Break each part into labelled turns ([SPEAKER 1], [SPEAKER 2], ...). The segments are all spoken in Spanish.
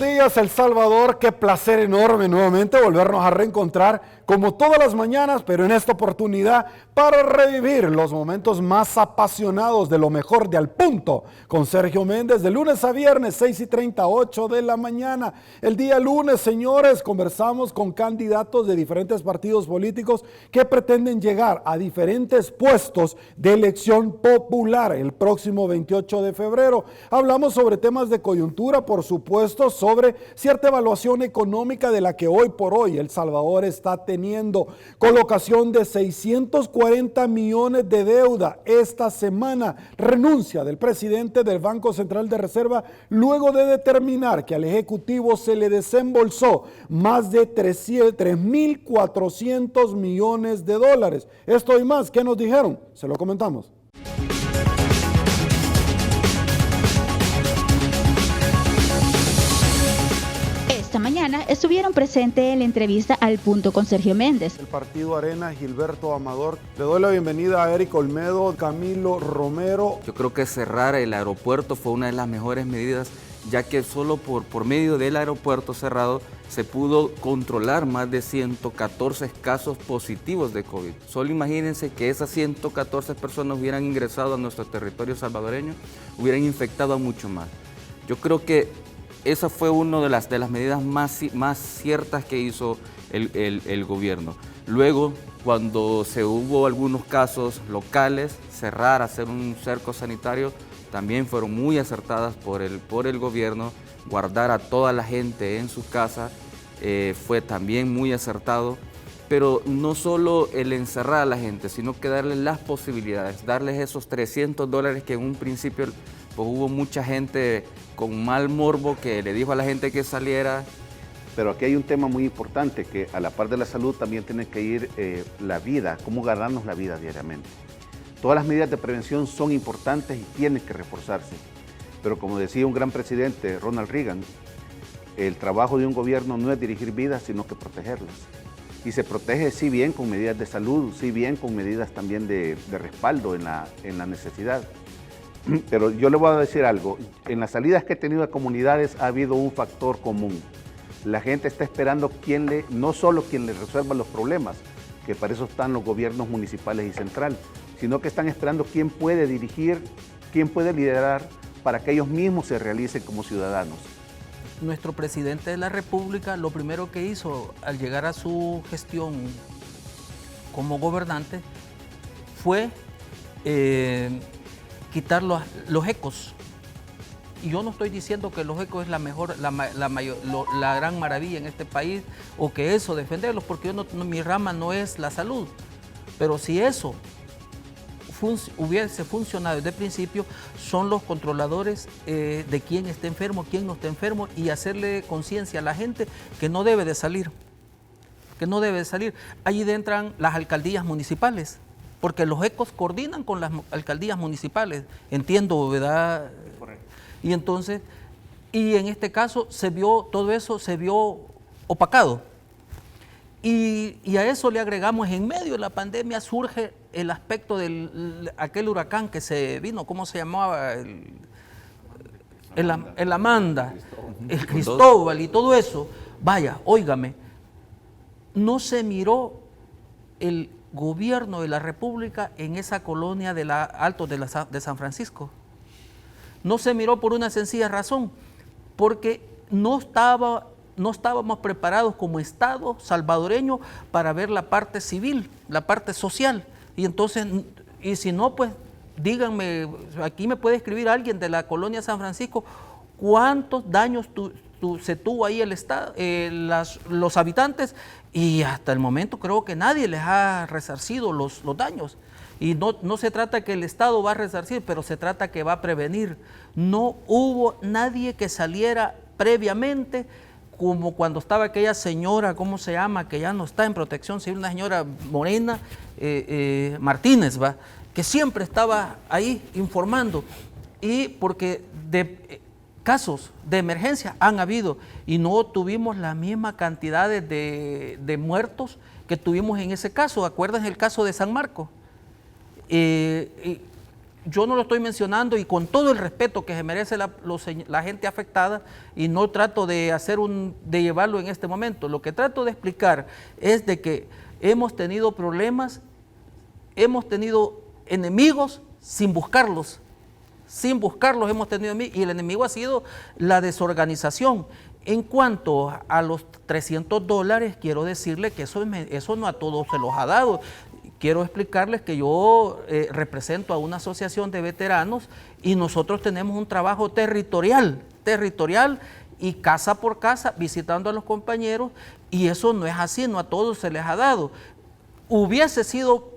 [SPEAKER 1] días, El Salvador. Qué placer enorme nuevamente volvernos a reencontrar como todas las mañanas, pero en esta oportunidad para revivir los momentos más apasionados de lo mejor de Al Punto con Sergio Méndez de lunes a viernes 6:38 de la mañana. El día lunes, señores, conversamos con candidatos de diferentes partidos políticos que pretenden llegar a diferentes puestos de elección popular el próximo 28 de febrero. Hablamos sobre temas de coyuntura, por supuesto, sobre cierta evaluación económica de la que hoy por hoy El Salvador está teniendo. Colocación de 640 millones de deuda esta semana. Renuncia del presidente del Banco Central de Reserva luego de determinar que al Ejecutivo se le desembolsó más de 3.400 millones de dólares. Esto y más, ¿qué nos dijeron? Se lo comentamos.
[SPEAKER 2] Esta mañana estuvieron presentes en la entrevista Al Punto con Sergio Méndez.
[SPEAKER 1] El Partido Arena, Gilberto Amador. Le doy la bienvenida a Eric Olmedo, Camilo Romero.
[SPEAKER 3] Yo creo que cerrar el aeropuerto fue una de las mejores medidas, ya que solo por medio del aeropuerto cerrado se pudo controlar más de 114 casos positivos de COVID. Solo imagínense que esas 114 personas hubieran ingresado a nuestro territorio salvadoreño, hubieran infectado a mucho más. Yo creo que esa fue una de las medidas más ciertas que hizo el gobierno. Luego, cuando se hubo algunos casos locales, cerrar, hacer un cerco sanitario, también fueron muy acertadas por el gobierno. Guardar a toda la gente en sus casas fue también muy acertado. Pero no solo el encerrar a la gente, sino que darles las posibilidades, darles esos $300 que en un principio pues hubo mucha gente con mal morbo que le dijo a la gente que saliera.
[SPEAKER 4] Pero aquí hay un tema muy importante, que a la par de la salud también tiene que ir la vida, cómo ganarnos la vida diariamente. Todas las medidas de prevención son importantes y tienen que reforzarse. Pero como decía un gran presidente, Ronald Reagan, el trabajo de un gobierno no es dirigir vidas, sino que protegerlas. Y se protege sí bien con medidas de salud, sí bien con medidas también de respaldo en la necesidad. Pero yo le voy a decir algo, en las salidas que he tenido a comunidades ha habido un factor común. La gente está esperando no solo quien le resuelva los problemas, que para eso están los gobiernos municipales y central, sino que están esperando quién puede dirigir, quién puede liderar para que ellos mismos se realicen como ciudadanos.
[SPEAKER 5] Nuestro presidente de la República lo primero que hizo al llegar a su gestión como gobernante fue quitar los ecos. Y yo no estoy diciendo que los ecos es la gran maravilla en este país o que eso, defenderlos, porque mi rama no es la salud. Pero si eso hubiese funcionado desde el principio, son los controladores de quién está enfermo, quién no está enfermo, y hacerle conciencia a la gente que no debe de salir, Allí entran las alcaldías municipales, porque los ecos coordinan con las alcaldías municipales, entiendo, ¿verdad?
[SPEAKER 4] Correcto.
[SPEAKER 5] Y entonces, en este caso todo eso se vio opacado. Y a eso le agregamos, en medio de la pandemia surge el aspecto de aquel huracán que se vino, ¿cómo se llamaba? El Amanda, el Cristóbal y todo eso. Vaya, óigame, no se miró el gobierno de la República en esa colonia de Altos de San Francisco. No se miró por una sencilla razón, porque no estábamos preparados como Estado salvadoreño para ver la parte civil, la parte social. Y entonces, y si no, pues díganme, aquí me puede escribir alguien de la colonia San Francisco, ¿cuántos daños se tuvo ahí el Estado, los habitantes? Y hasta el momento creo que nadie les ha resarcido los daños. Y no se trata que el Estado va a resarcir, pero se trata que va a prevenir. No hubo nadie que saliera previamente, como cuando estaba aquella señora, ¿cómo se llama?, que ya no está en protección civil, una señora morena, Martínez, que siempre estaba ahí informando. Y porque casos de emergencia han habido, y no tuvimos la misma cantidad de muertos que tuvimos en ese caso. ¿Acuerdan el caso de San Marcos? yo no lo estoy mencionando y con todo el respeto que se merece la gente afectada, y no trato de de llevarlo en este momento. Lo que trato de explicar es de que hemos tenido problemas, hemos tenido enemigos sin buscarlos. Sin buscarlos hemos tenido enemigos, y el enemigo ha sido la desorganización. En cuanto a los $300, quiero decirle que eso no a todos se los ha dado. Quiero explicarles que yo represento a una asociación de veteranos y nosotros tenemos un trabajo territorial y casa por casa visitando a los compañeros, y eso no es así, no a todos se les ha dado. Hubiese sido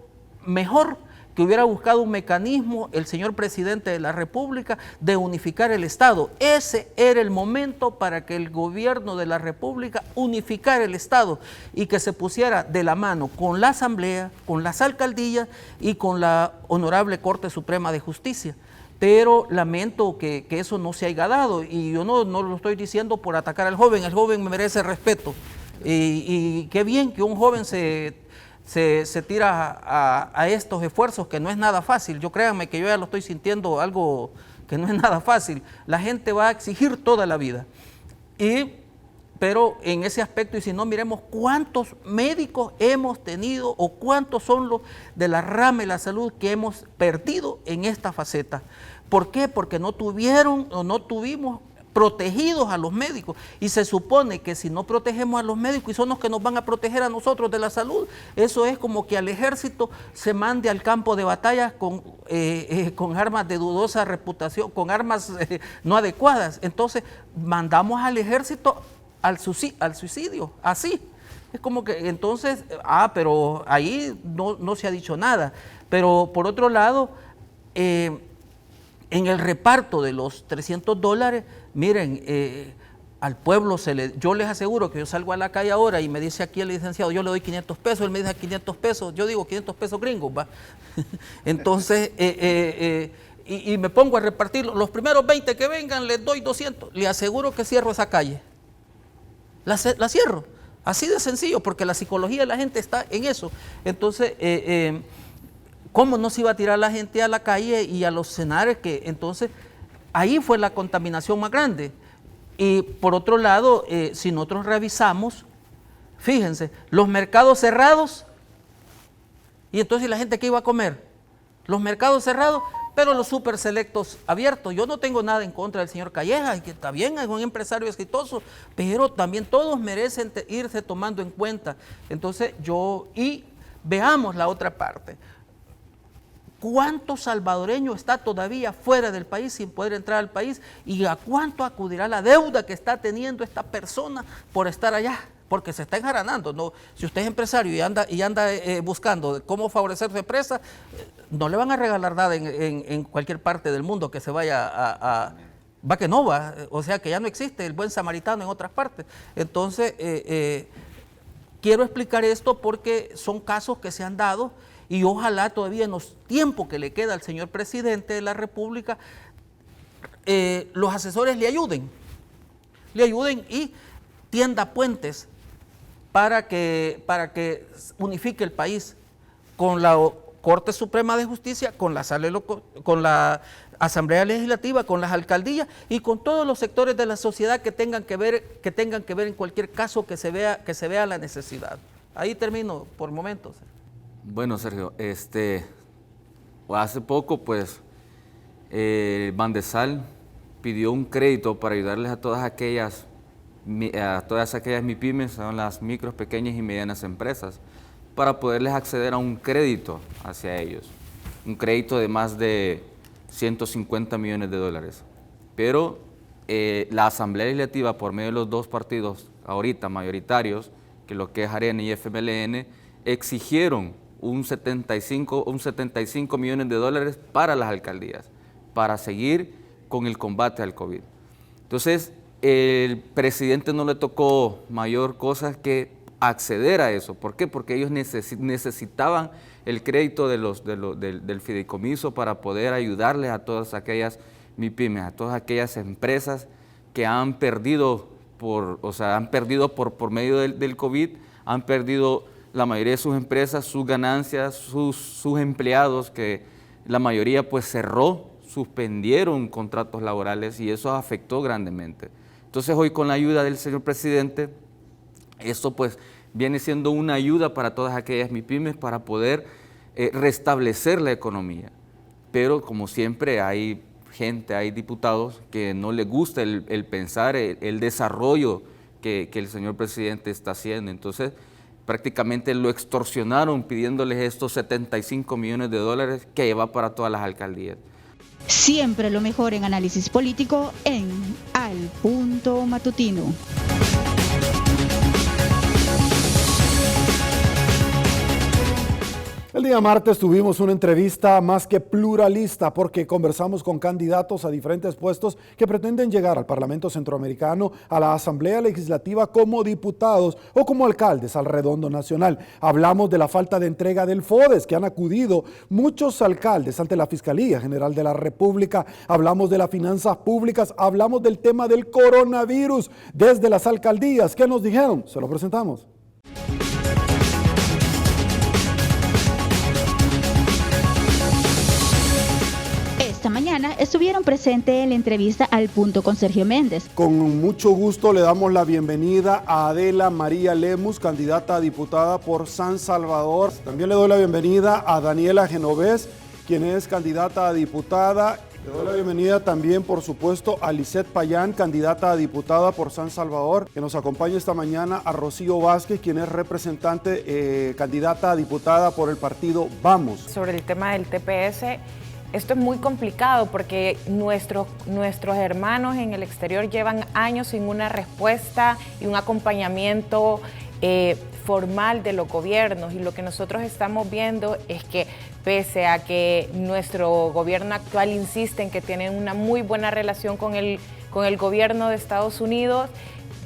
[SPEAKER 5] mejor que hubiera buscado un mecanismo el señor presidente de la República de unificar el Estado. Ese era el momento para que el gobierno de la República unificara el Estado y que se pusiera de la mano con la Asamblea, con las alcaldías y con la Honorable Corte Suprema de Justicia. Pero lamento que eso no se haya dado, y yo no lo estoy diciendo por atacar al joven. El joven me merece respeto, y qué bien que un joven se tira a estos esfuerzos, que no es nada fácil. Créanme que yo ya lo estoy sintiendo algo que no es nada fácil. La gente va a exigir toda la vida. Pero en ese aspecto, y si no, miremos cuántos médicos hemos tenido o cuántos son los de la rama de la salud que hemos perdido en esta faceta. ¿Por qué? Porque no tuvimos protegidos a los médicos, y se supone que si no protegemos a los médicos, y son los que nos van a proteger a nosotros de la salud, eso es como que al ejército se mande al campo de batalla con armas de dudosa reputación, con armas no adecuadas. Entonces mandamos al ejército al suicidio, así. Es como que entonces, pero ahí no se ha dicho nada. Pero por otro lado, en el reparto de los $300, miren, al pueblo yo les aseguro que yo salgo a la calle ahora y me dice aquí el licenciado, yo le doy 500 pesos, él me dice 500 pesos, yo digo 500 pesos gringos, ¿va? Entonces, y me pongo a repartir, los primeros 20 que vengan les doy 200, le aseguro que cierro esa calle, la cierro, así de sencillo, porque la psicología de la gente está en eso. Entonces, ¿cómo no se iba a tirar la gente a la calle y a los cenares? Que entonces ahí fue la contaminación más grande. Y por otro lado, si nosotros revisamos, fíjense, los mercados cerrados, y entonces la gente, ¿qué iba a comer? Los mercados cerrados, pero los super selectos abiertos. Yo no tengo nada en contra del señor Calleja, que está bien, es un empresario exitoso, pero también todos merecen irse tomando en cuenta. Entonces y veamos la otra parte. ¿Cuántos salvadoreños está todavía fuera del país sin poder entrar al país? ¿Y a cuánto acudirá la deuda que está teniendo esta persona por estar allá? Porque se está enjaranando, ¿no? Si usted es empresario y anda buscando cómo favorecer su empresa, no le van a regalar nada en cualquier parte del mundo que se vaya va que no va, o sea que ya no existe el buen samaritano en otras partes. Entonces, quiero explicar esto porque son casos que se han dado, y ojalá todavía en los tiempos que le queda al señor presidente de la República, los asesores le ayuden y tienda puentes para que unifique el país con la Corte Suprema de Justicia, con la Asamblea Legislativa, con las alcaldías y con todos los sectores de la sociedad que tengan que ver en cualquier caso que se vea la necesidad. Ahí termino por momentos.
[SPEAKER 3] Bueno, Sergio, hace poco, pues, Bandesal pidió un crédito para ayudarles a todas aquellas MIPYMES, son las micros, pequeñas y medianas empresas, para poderles acceder a un crédito hacia ellos, un crédito de más de $150 millones. Pero la Asamblea Legislativa, por medio de los dos partidos ahorita mayoritarios, que lo que es Arena y FMLN, exigieron un 75 millones de dólares para las alcaldías, para seguir con el combate al COVID. Entonces, el presidente no le tocó mayor cosa que acceder a eso. ¿Por qué? Porque ellos necesitaban el crédito del fideicomiso para poder ayudarles a todas aquellas MIPYMES, a todas aquellas empresas que han perdido por medio del COVID, han perdido la mayoría de sus empresas, sus ganancias, sus empleados que la mayoría pues cerró, suspendieron contratos laborales y eso afectó grandemente. Entonces hoy con la ayuda del señor presidente, esto pues viene siendo una ayuda para todas aquellas MIPYMES para poder restablecer la economía. Pero como siempre hay gente, hay diputados que no les gusta el pensar, el desarrollo que el señor presidente está haciendo. Entonces prácticamente lo extorsionaron pidiéndoles estos 75 millones de dólares que va para todas las alcaldías.
[SPEAKER 2] Siempre lo mejor en análisis político en Al Punto Matutino.
[SPEAKER 1] El día martes tuvimos una entrevista más que pluralista porque conversamos con candidatos a diferentes puestos que pretenden llegar al Parlamento Centroamericano, a la Asamblea Legislativa como diputados o como alcaldes al redondo nacional. Hablamos de la falta de entrega del FODES que han acudido muchos alcaldes ante la Fiscalía General de la República. Hablamos de las finanzas públicas, hablamos del tema del coronavirus desde las alcaldías. ¿Qué nos dijeron? Se lo presentamos.
[SPEAKER 2] Esta mañana estuvieron presentes en la entrevista Al Punto con Sergio Méndez.
[SPEAKER 1] Con mucho gusto le damos la bienvenida a Adela María Lemus, candidata a diputada por San Salvador. También le doy la bienvenida a Daniela Genovés, quien es candidata a diputada. Le doy la bienvenida también, por supuesto, a Lisette Payán, candidata a diputada por San Salvador, que nos acompaña esta mañana, a Rocío Vázquez, quien es representante, candidata a diputada por el partido Vamos.
[SPEAKER 6] Sobre el tema del TPS, esto es muy complicado porque nuestros hermanos en el exterior llevan años sin una respuesta y un acompañamiento formal de los gobiernos, y lo que nosotros estamos viendo es que pese a que nuestro gobierno actual insiste en que tienen una muy buena relación con el gobierno de Estados Unidos,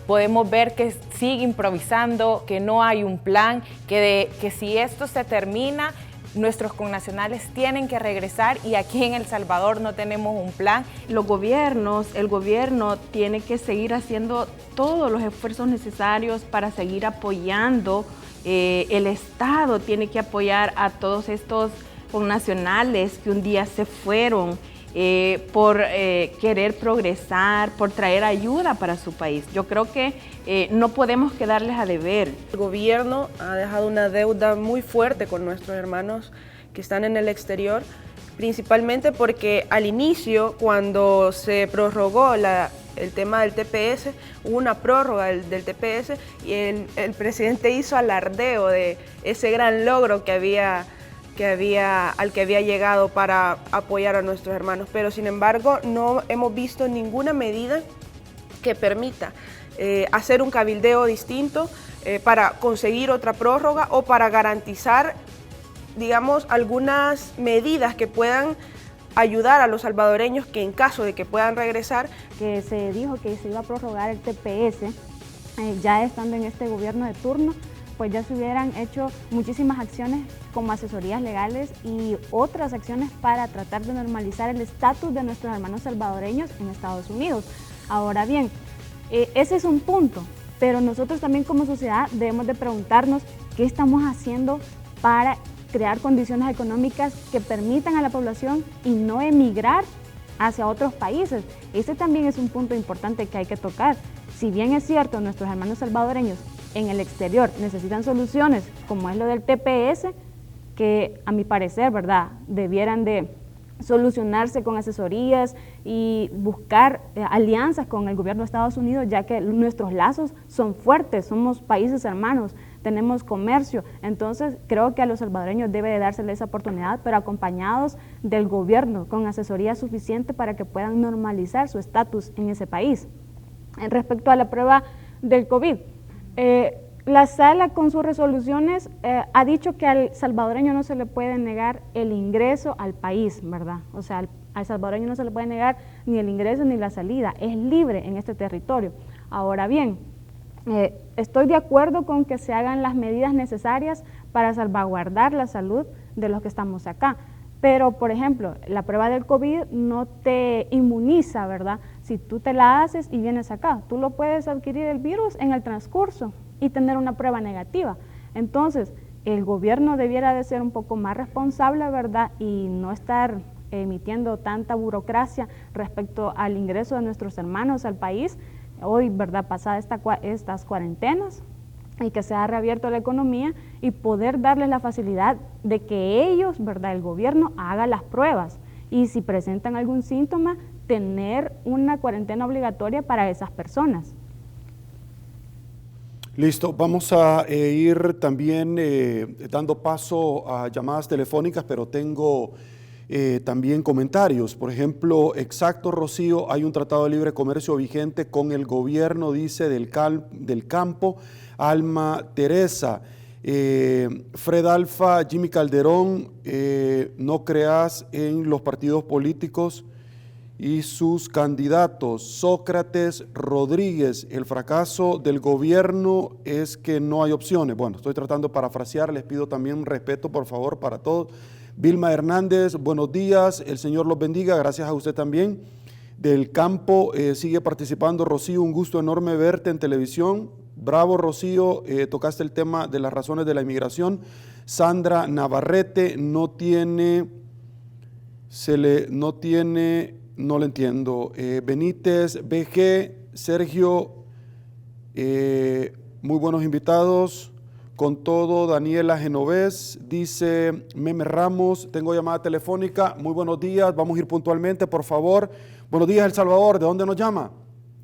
[SPEAKER 6] podemos ver que sigue improvisando, que no hay un plan, que si esto se termina, nuestros connacionales tienen que regresar, y aquí en El Salvador no tenemos un plan.
[SPEAKER 7] Los gobiernos, el gobierno tiene que seguir haciendo todos los esfuerzos necesarios para seguir apoyando. El Estado tiene que apoyar a todos estos connacionales que un día se fueron por querer progresar, por traer ayuda para su país. Yo creo que no podemos quedarles a deber.
[SPEAKER 8] El gobierno ha dejado una deuda muy fuerte con nuestros hermanos que están en el exterior, principalmente porque al inicio, cuando se prorrogó el tema del TPS, hubo una prórroga del TPS y el presidente hizo alardeo de ese gran logro al que había llegado para apoyar a nuestros hermanos, pero sin embargo no hemos visto ninguna medida que permita hacer un cabildeo distinto para conseguir otra prórroga o para garantizar, digamos, algunas medidas que puedan ayudar a los salvadoreños que en caso de que puedan regresar.
[SPEAKER 7] Que se dijo que se iba a prorrogar el TPS, ya estando en este gobierno de turno, pues ya se hubieran hecho muchísimas acciones como asesorías legales y otras acciones para tratar de normalizar el estatus de nuestros hermanos salvadoreños en Estados Unidos. Ahora bien, ese es un punto, pero nosotros también como sociedad debemos de preguntarnos qué estamos haciendo para crear condiciones económicas que permitan a la población y no emigrar hacia otros países. Ese también es un punto importante que hay que tocar. Si bien es cierto, nuestros hermanos salvadoreños en el exterior necesitan soluciones, como es lo del TPS, que a mi parecer, ¿verdad?, debieran de solucionarse con asesorías y buscar alianzas con el gobierno de Estados Unidos, ya que nuestros lazos son fuertes, somos países hermanos, tenemos comercio. Entonces creo que a los salvadoreños debe de dársele esa oportunidad, pero acompañados del gobierno con asesoría suficiente para que puedan normalizar su estatus en ese país. Respecto a la prueba del COVID, la sala con sus resoluciones ha dicho que al salvadoreño no se le puede negar el ingreso al país, ¿verdad? O sea, al salvadoreño no se le puede negar ni el ingreso ni la salida, es libre en este territorio. Ahora bien, estoy de acuerdo con que se hagan las medidas necesarias para salvaguardar la salud de los que estamos acá. Pero, por ejemplo, la prueba del COVID no te inmuniza, ¿verdad? Si tú te la haces y vienes acá, tú lo puedes adquirir el virus en el transcurso y tener una prueba negativa. Entonces, el gobierno debiera de ser un poco más responsable, ¿verdad? Y no estar emitiendo tanta burocracia respecto al ingreso de nuestros hermanos al país. Hoy, ¿verdad? Pasada estas cuarentenas, y que se ha reabierto la economía y poder darles la facilidad de que ellos, ¿verdad? El gobierno haga las pruebas y si presentan algún síntoma, tener una cuarentena obligatoria para esas personas.
[SPEAKER 1] Listo, vamos a ir también dando paso a llamadas telefónicas, pero tengo también comentarios. Por ejemplo, exacto, Rocío, hay un tratado de libre comercio vigente con el gobierno, dice, del campo. Alma Teresa, Fred Alfa, Jimmy Calderón, no creas en los partidos políticos y sus candidatos. Sócrates Rodríguez, el fracaso del gobierno es que no hay opciones. Bueno, estoy tratando de parafrasear, les pido también respeto, por favor, para todos. Vilma Hernández, buenos días, el Señor los bendiga, gracias a usted también. Del campo, sigue participando Rocío, un gusto enorme verte en televisión. Bravo, Rocío, tocaste el tema de las razones de la inmigración. Sandra Navarrete, no le entiendo. Benítez, BG, Sergio, muy buenos invitados. Con todo, Daniela Genovés, dice Meme Ramos, tengo llamada telefónica, muy buenos días, vamos a ir puntualmente, por favor. Buenos días, El Salvador, ¿de dónde nos llama?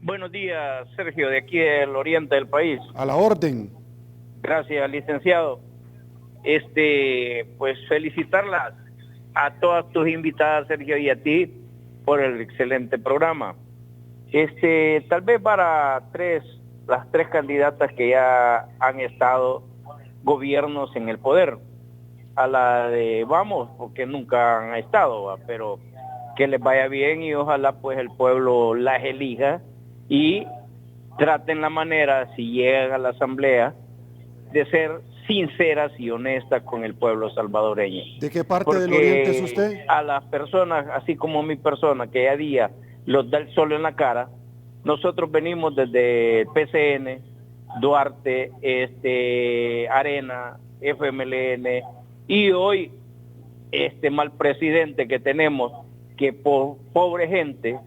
[SPEAKER 9] Buenos días, Sergio, de aquí del oriente del país.
[SPEAKER 1] A la orden.
[SPEAKER 9] Gracias, licenciado. Pues felicitarlas a todas tus invitadas, Sergio, y a ti por el excelente programa. Tal vez para las tres candidatas que ya han estado gobiernos en el poder, a la de Vamos, porque nunca han estado, ¿va? Pero que les vaya bien y ojalá pues el pueblo las elija y traten la manera, si llegan a la asamblea, de ser sinceras y honestas con el pueblo salvadoreño.
[SPEAKER 1] ¿De qué parte del oriente es usted?
[SPEAKER 9] A las personas, así como mi persona, que a día los da el sol en la cara, nosotros venimos desde el PCN, Duarte, Arena, FMLN, y hoy mal presidente que tenemos, que pobre gente,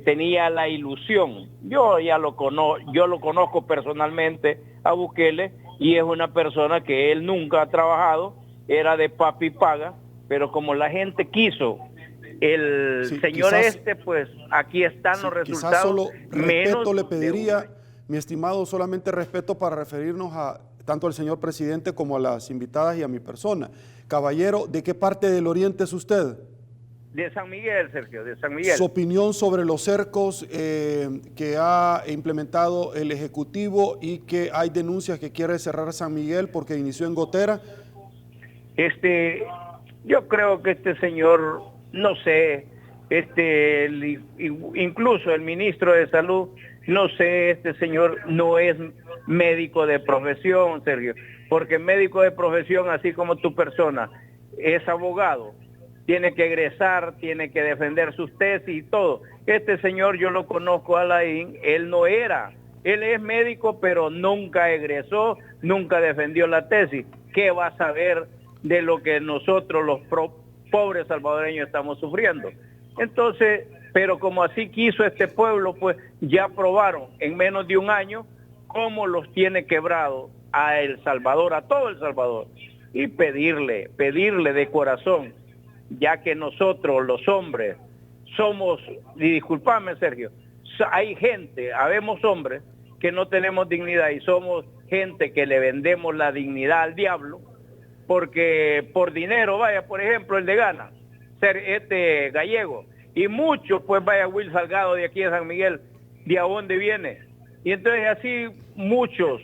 [SPEAKER 9] tenía la ilusión. Yo lo conozco personalmente a Bukele y es una persona que él nunca ha trabajado, era de papi paga, pero como la gente quiso el señor quizás, pues aquí están los resultados.
[SPEAKER 1] Quizás solo respeto le pediría, mi estimado, solamente respeto para referirnos a tanto al señor presidente como a las invitadas y a mi persona. Caballero, ¿de qué parte del oriente es usted?
[SPEAKER 9] De San Miguel, Sergio, de San Miguel.
[SPEAKER 1] Su opinión sobre los cercos que ha implementado el Ejecutivo y que hay denuncias que quiere cerrar San Miguel porque inició en gotera.
[SPEAKER 9] Yo creo que este señor, no sé, incluso el ministro de Salud, no sé, este señor no es médico de profesión, Sergio, porque médico de profesión, así como tu persona, es abogado. Tiene que egresar, tiene que defender sus tesis y todo. Este señor yo lo conozco, Alain, él es médico, pero nunca egresó, nunca defendió la tesis. ¿Qué va a saber de lo que nosotros los pobres salvadoreños estamos sufriendo? Entonces, pero como así quiso este pueblo, pues ya probaron en menos de un año cómo los tiene quebrado a El Salvador, a todo El Salvador. Y pedirle de corazón, ya que nosotros los hombres somos, y discúlpame Sergio, hay gente, habemos hombres que no tenemos dignidad y somos gente que le vendemos la dignidad al diablo, porque por dinero, vaya, por ejemplo, el de Gana, ser gallego, y muchos, pues vaya Will Salgado de aquí de San Miguel, de a dónde viene, y entonces así muchos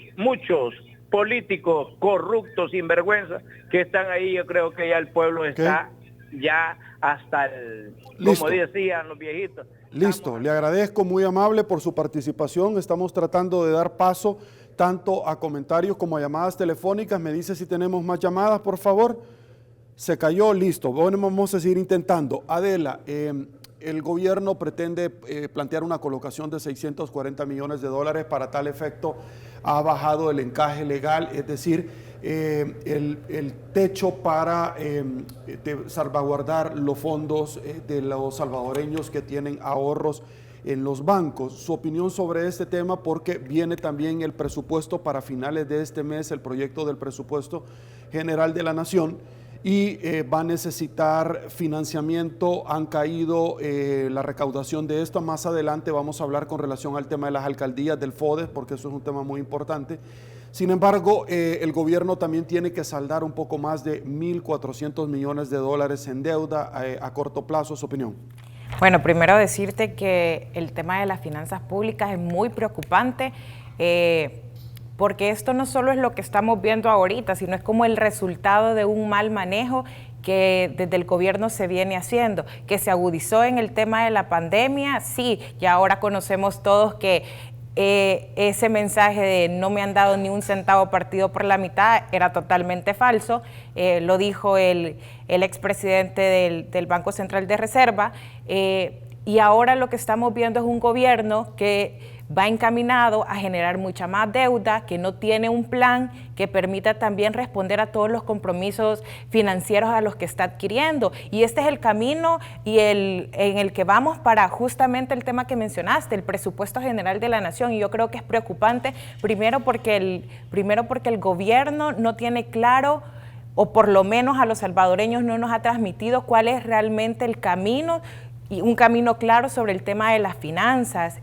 [SPEAKER 9] políticos corruptos, sinvergüenza, que están ahí. Yo creo que ya el pueblo está ya hasta como decían los viejitos.
[SPEAKER 1] Listo, le agradezco, muy amable por su participación. Estamos tratando de dar paso tanto a comentarios como a llamadas telefónicas. Me dice si tenemos más llamadas, por favor. Se cayó, listo. Bueno, vamos a seguir intentando. Adela, el gobierno pretende plantear una colocación de 640 millones de dólares. Para tal efecto ha bajado el encaje legal, es decir, el techo para salvaguardar los fondos de los salvadoreños que tienen ahorros en los bancos. Su opinión sobre este tema, porque viene también el presupuesto para finales de este mes, el proyecto del presupuesto general de la Nación, y va a necesitar financiamiento. Han caído la recaudación de esto. Más adelante vamos a hablar con relación al tema de las alcaldías del FODES, porque eso es un tema muy importante. Sin embargo, el gobierno también tiene que saldar un poco más de 1.400 millones de dólares en deuda a corto plazo. ¿Su opinión?
[SPEAKER 6] Bueno, primero decirte que el tema de las finanzas públicas es muy preocupante, porque esto no solo es lo que estamos viendo ahorita, sino es como el resultado de un mal manejo que desde el gobierno se viene haciendo, que se agudizó en el tema de la pandemia. Sí, ya ahora conocemos todos que ese mensaje de no me han dado ni un centavo partido por la mitad era totalmente falso. Lo dijo el expresidente del Banco Central de Reserva, y ahora lo que estamos viendo es un gobierno que va encaminado a generar mucha más deuda, que no tiene un plan que permita también responder a todos los compromisos financieros a los que está adquiriendo. Y este es el camino en el que vamos para justamente el tema que mencionaste, el presupuesto general de la Nación. Y yo creo que es preocupante, primero porque el gobierno no tiene claro, o por lo menos a los salvadoreños no nos ha transmitido cuál es realmente el camino, y un camino claro sobre el tema de las finanzas.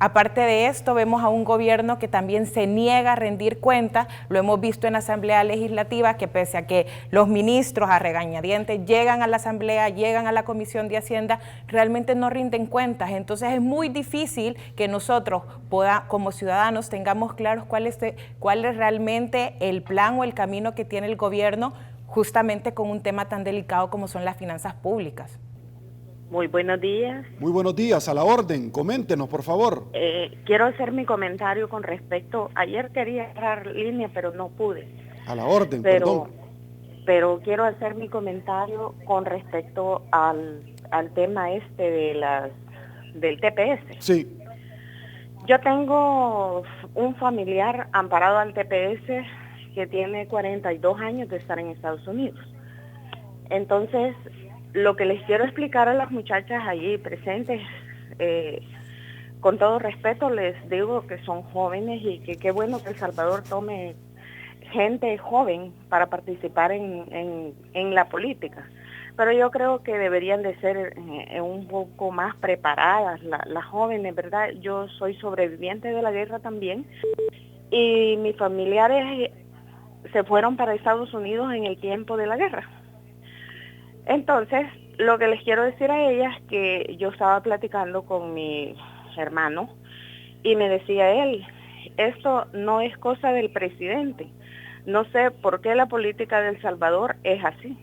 [SPEAKER 6] Aparte de esto, vemos a un gobierno que también se niega a rendir cuentas. Lo hemos visto en la Asamblea Legislativa, que pese a que los ministros a regañadientes llegan a la Asamblea, llegan a la Comisión de Hacienda, realmente no rinden cuentas. Entonces es muy difícil que nosotros como ciudadanos tengamos claros cuál es realmente el plan o el camino que tiene el gobierno, justamente con un tema tan delicado como son las finanzas públicas.
[SPEAKER 10] Muy buenos días.
[SPEAKER 1] Muy buenos días, a la orden. Coméntenos, por favor.
[SPEAKER 10] Quiero hacer mi comentario con respecto. Ayer quería entrar línea, pero no pude.
[SPEAKER 1] A la orden, perdón.
[SPEAKER 10] Pero quiero hacer mi comentario con respecto al tema del TPS.
[SPEAKER 1] Sí.
[SPEAKER 10] Yo tengo un familiar amparado al TPS que tiene 42 años de estar en Estados Unidos. Entonces, lo que les quiero explicar a las muchachas allí presentes, con todo respeto les digo que son jóvenes y que qué bueno que El Salvador tome gente joven para participar en la política. Pero yo creo que deberían de ser un poco más preparadas las jóvenes, ¿verdad? Yo soy sobreviviente de la guerra también, y mis familiares se fueron para Estados Unidos en el tiempo de la guerra. Entonces, lo que les quiero decir a ellas es que yo estaba platicando con mi hermano y me decía él, esto no es cosa del presidente. No sé por qué la política de El Salvador es así.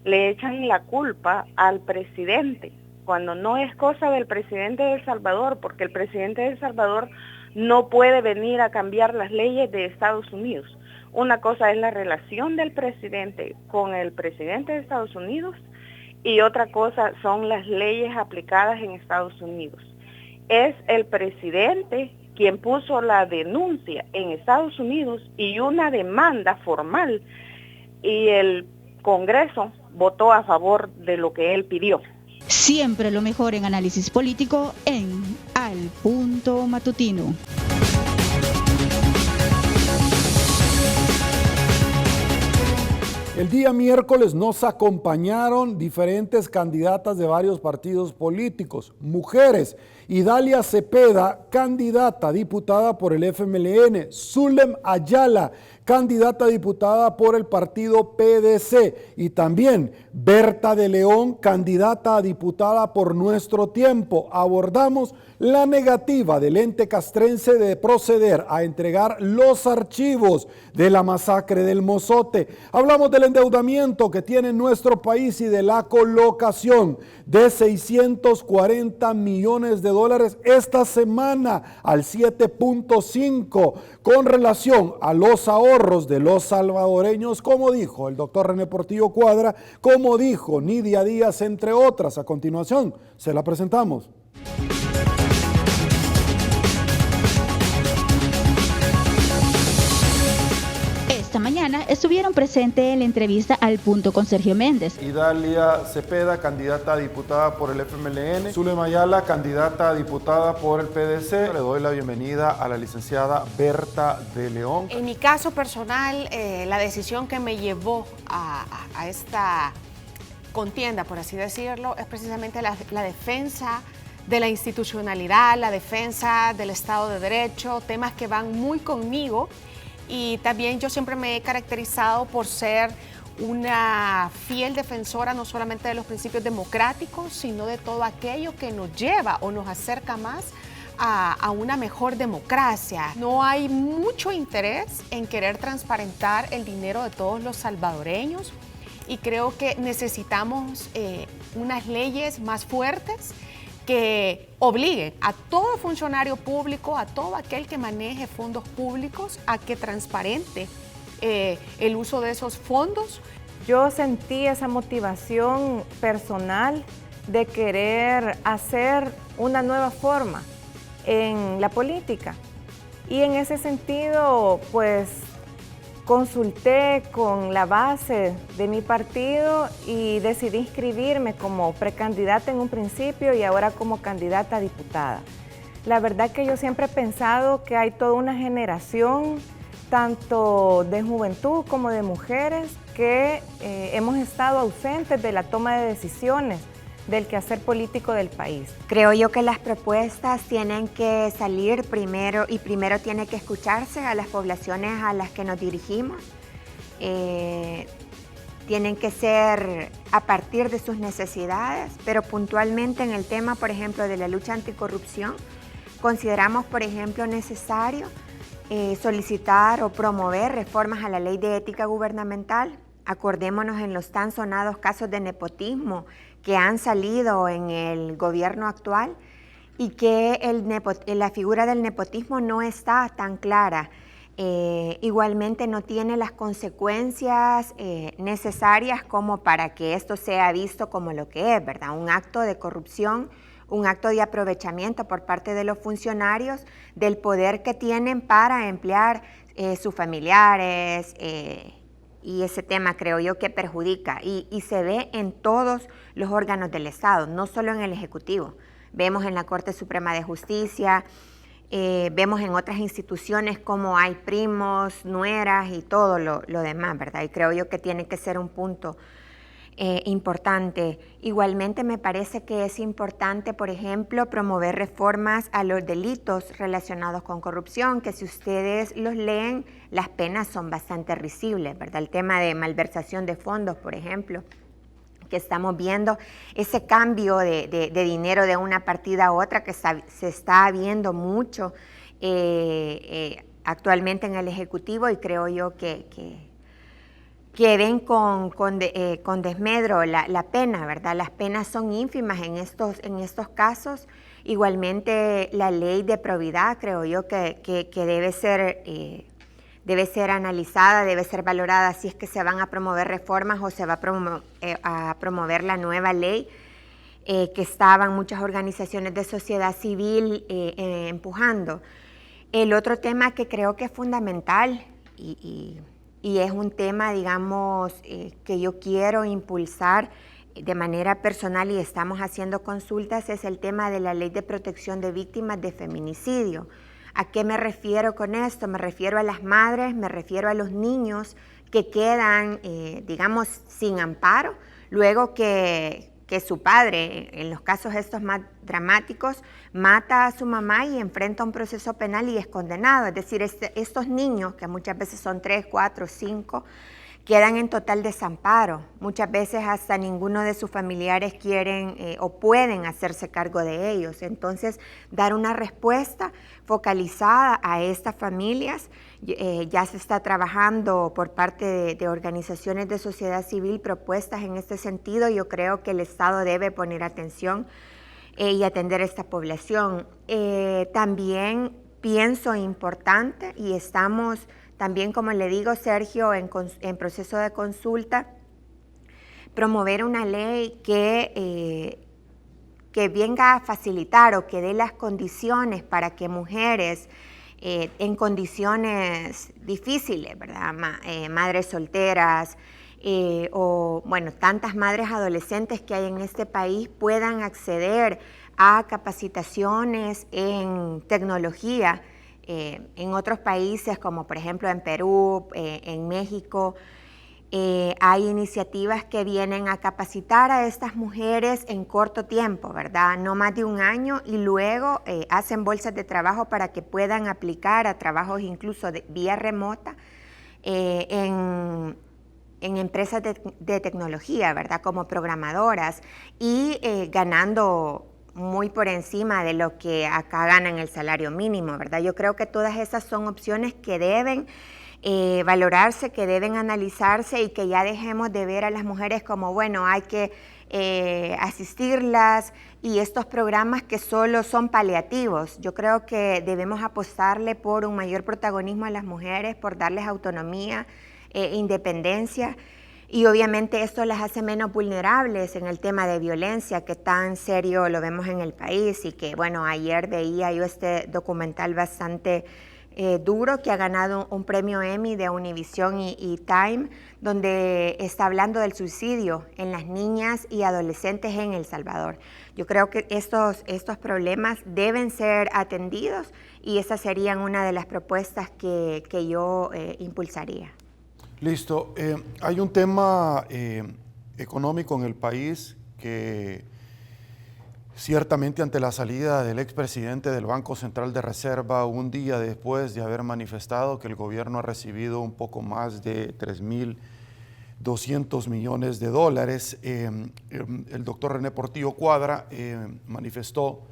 [SPEAKER 10] Le echan la culpa al presidente, cuando no es cosa del presidente de El Salvador, porque el presidente de El Salvador no puede venir a cambiar las leyes de Estados Unidos. Una cosa es la relación del presidente con el presidente de Estados Unidos y otra cosa son las leyes aplicadas en Estados Unidos. Es el presidente quien puso la denuncia en Estados Unidos y una demanda formal, y el Congreso votó a favor de lo que él pidió.
[SPEAKER 2] Siempre lo mejor en análisis político en Al Punto Matutino.
[SPEAKER 1] El día miércoles nos acompañaron diferentes candidatas de varios partidos políticos, mujeres. Idalia Cepeda, candidata diputada por el FMLN. Zulem Ayala, candidata diputada por el partido PDC. Y también Berta de León, candidata a diputada por Nuestro Tiempo. Abordamos la negativa del ente castrense de proceder a entregar los archivos de la masacre del Mozote. Hablamos del endeudamiento que tiene nuestro país y de la colocación de 640 millones de dólares esta semana al 7.5 con relación a los ahorros de los salvadoreños, como dijo el doctor René Portillo Cuadra, como dijo Nidia Díaz, entre otras. A continuación, se la presentamos.
[SPEAKER 2] Esta mañana estuvieron presentes en la entrevista al punto con Sergio Méndez.
[SPEAKER 11] Idalia Cepeda, candidata a diputada por el FMLN. Zulema Ayala, candidata a diputada por el PDC. Le doy la bienvenida a la licenciada Berta de León.
[SPEAKER 12] En mi caso personal, la decisión que me llevó a esta contienda, por así decirlo, es precisamente la defensa de la institucionalidad, la defensa del Estado de Derecho, temas que van muy conmigo, y también yo siempre me he caracterizado por ser una fiel defensora no solamente de los principios democráticos, sino de todo aquello que nos lleva o nos acerca más a una mejor democracia. No hay mucho interés en querer transparentar el dinero de todos los salvadoreños, y creo que necesitamos unas leyes más fuertes que obliguen a todo funcionario público, a todo aquel que maneje fondos públicos, a que transparente el uso de esos fondos.
[SPEAKER 6] Yo sentí esa motivación personal de querer hacer una nueva forma en la política, y en ese sentido pues consulté con la base de mi partido y decidí inscribirme como precandidata en un principio y ahora como candidata a diputada. La verdad que yo siempre he pensado que hay toda una generación, tanto de juventud como de mujeres, que hemos estado ausentes de la toma de decisiones del quehacer político del país.
[SPEAKER 13] Creo yo que las propuestas tienen que salir primero, y primero tiene que escucharse a las poblaciones a las que nos dirigimos. Tienen que ser a partir de sus necesidades, pero puntualmente en el tema, por ejemplo, de la lucha anticorrupción, consideramos, por ejemplo, necesario solicitar o promover reformas a la Ley de Ética Gubernamental. Acordémonos en los tan sonados casos de nepotismo que han salido en el gobierno actual, y que la figura del nepotismo no está tan clara. Igualmente no tiene las consecuencias necesarias como para que esto sea visto como lo que es, ¿verdad? Un acto de corrupción, un acto de aprovechamiento por parte de los funcionarios del poder que tienen para emplear sus familiares, y ese tema creo yo que perjudica, y se ve en todos los órganos del Estado, no solo en el Ejecutivo. Vemos en la Corte Suprema de Justicia, vemos en otras instituciones como hay primos, nueras y todo lo demás, ¿verdad? Y creo yo que tiene que ser un punto importante. Igualmente me parece que es importante, por ejemplo, promover reformas a los delitos relacionados con corrupción, que si ustedes los leen, las penas son bastante risibles, ¿verdad? El tema de malversación de fondos, por ejemplo, que estamos viendo ese cambio de dinero de una partida a otra que se está viendo mucho actualmente en el Ejecutivo, y creo yo que ven con desmedro la pena, ¿verdad? Las penas son ínfimas en estos casos. Igualmente la ley de probidad creo yo que debe ser analizada, debe ser valorada si es que se van a promover reformas o se va a promover la nueva ley que estaban muchas organizaciones de sociedad civil empujando. El otro tema que creo que es fundamental y es un tema, digamos, que yo quiero impulsar de manera personal y estamos haciendo consultas, es el tema de la Ley de Protección de Víctimas de Feminicidio. ¿A qué me refiero con esto? Me refiero a las madres, me refiero a los niños que quedan, digamos, sin amparo, luego que su padre, en los casos estos más dramáticos, mata a su mamá y enfrenta un proceso penal y es condenado. Es decir, estos niños, que muchas veces son 3, 4, 5, quedan en total desamparo. Muchas veces hasta ninguno de sus familiares quieren o pueden hacerse cargo de ellos. Entonces, dar una respuesta focalizada a estas familias. Ya se está trabajando por parte de organizaciones de sociedad civil propuestas en este sentido. Yo creo que el Estado debe poner atención y atender a esta población. También pienso importante, y estamos también, como le digo, Sergio, en proceso de consulta, promover una ley que venga a facilitar o que dé las condiciones para que mujeres en condiciones difíciles, ¿verdad? Madres solteras o, bueno, tantas madres adolescentes que hay en este país puedan acceder a capacitaciones en tecnología en otros países, como por ejemplo en Perú, en México. Hay iniciativas que vienen a capacitar a estas mujeres en corto tiempo, ¿verdad? No más de un año, y luego hacen bolsas de trabajo para que puedan aplicar a trabajos incluso vía remota en empresas de tecnología, ¿verdad? Como programadoras, y ganando muy por encima de lo que acá ganan el salario mínimo, ¿verdad? Yo creo que todas esas son opciones que deben valorarse, que deben analizarse, y que ya dejemos de ver a las mujeres como, bueno, hay que asistirlas, y estos programas que solo son paliativos. Yo creo que debemos apostarle por un mayor protagonismo a las mujeres, por darles autonomía, independencia, y obviamente esto las hace menos vulnerables en el tema de violencia, que tan serio lo vemos en el país, y que, bueno, ayer veía yo este documental bastante duro que ha ganado un premio Emmy de Univision y Time, donde está hablando del suicidio en las niñas y adolescentes en El Salvador. Yo creo que estos problemas deben ser atendidos, y esas serían una de las propuestas que yo impulsaría.
[SPEAKER 11] Listo. Hay un tema económico en el país que ciertamente, ante la salida del expresidente del Banco Central de Reserva, un día después de haber manifestado que el gobierno ha recibido un poco más de 3.200 millones de dólares, el doctor René Portillo Cuadra manifestó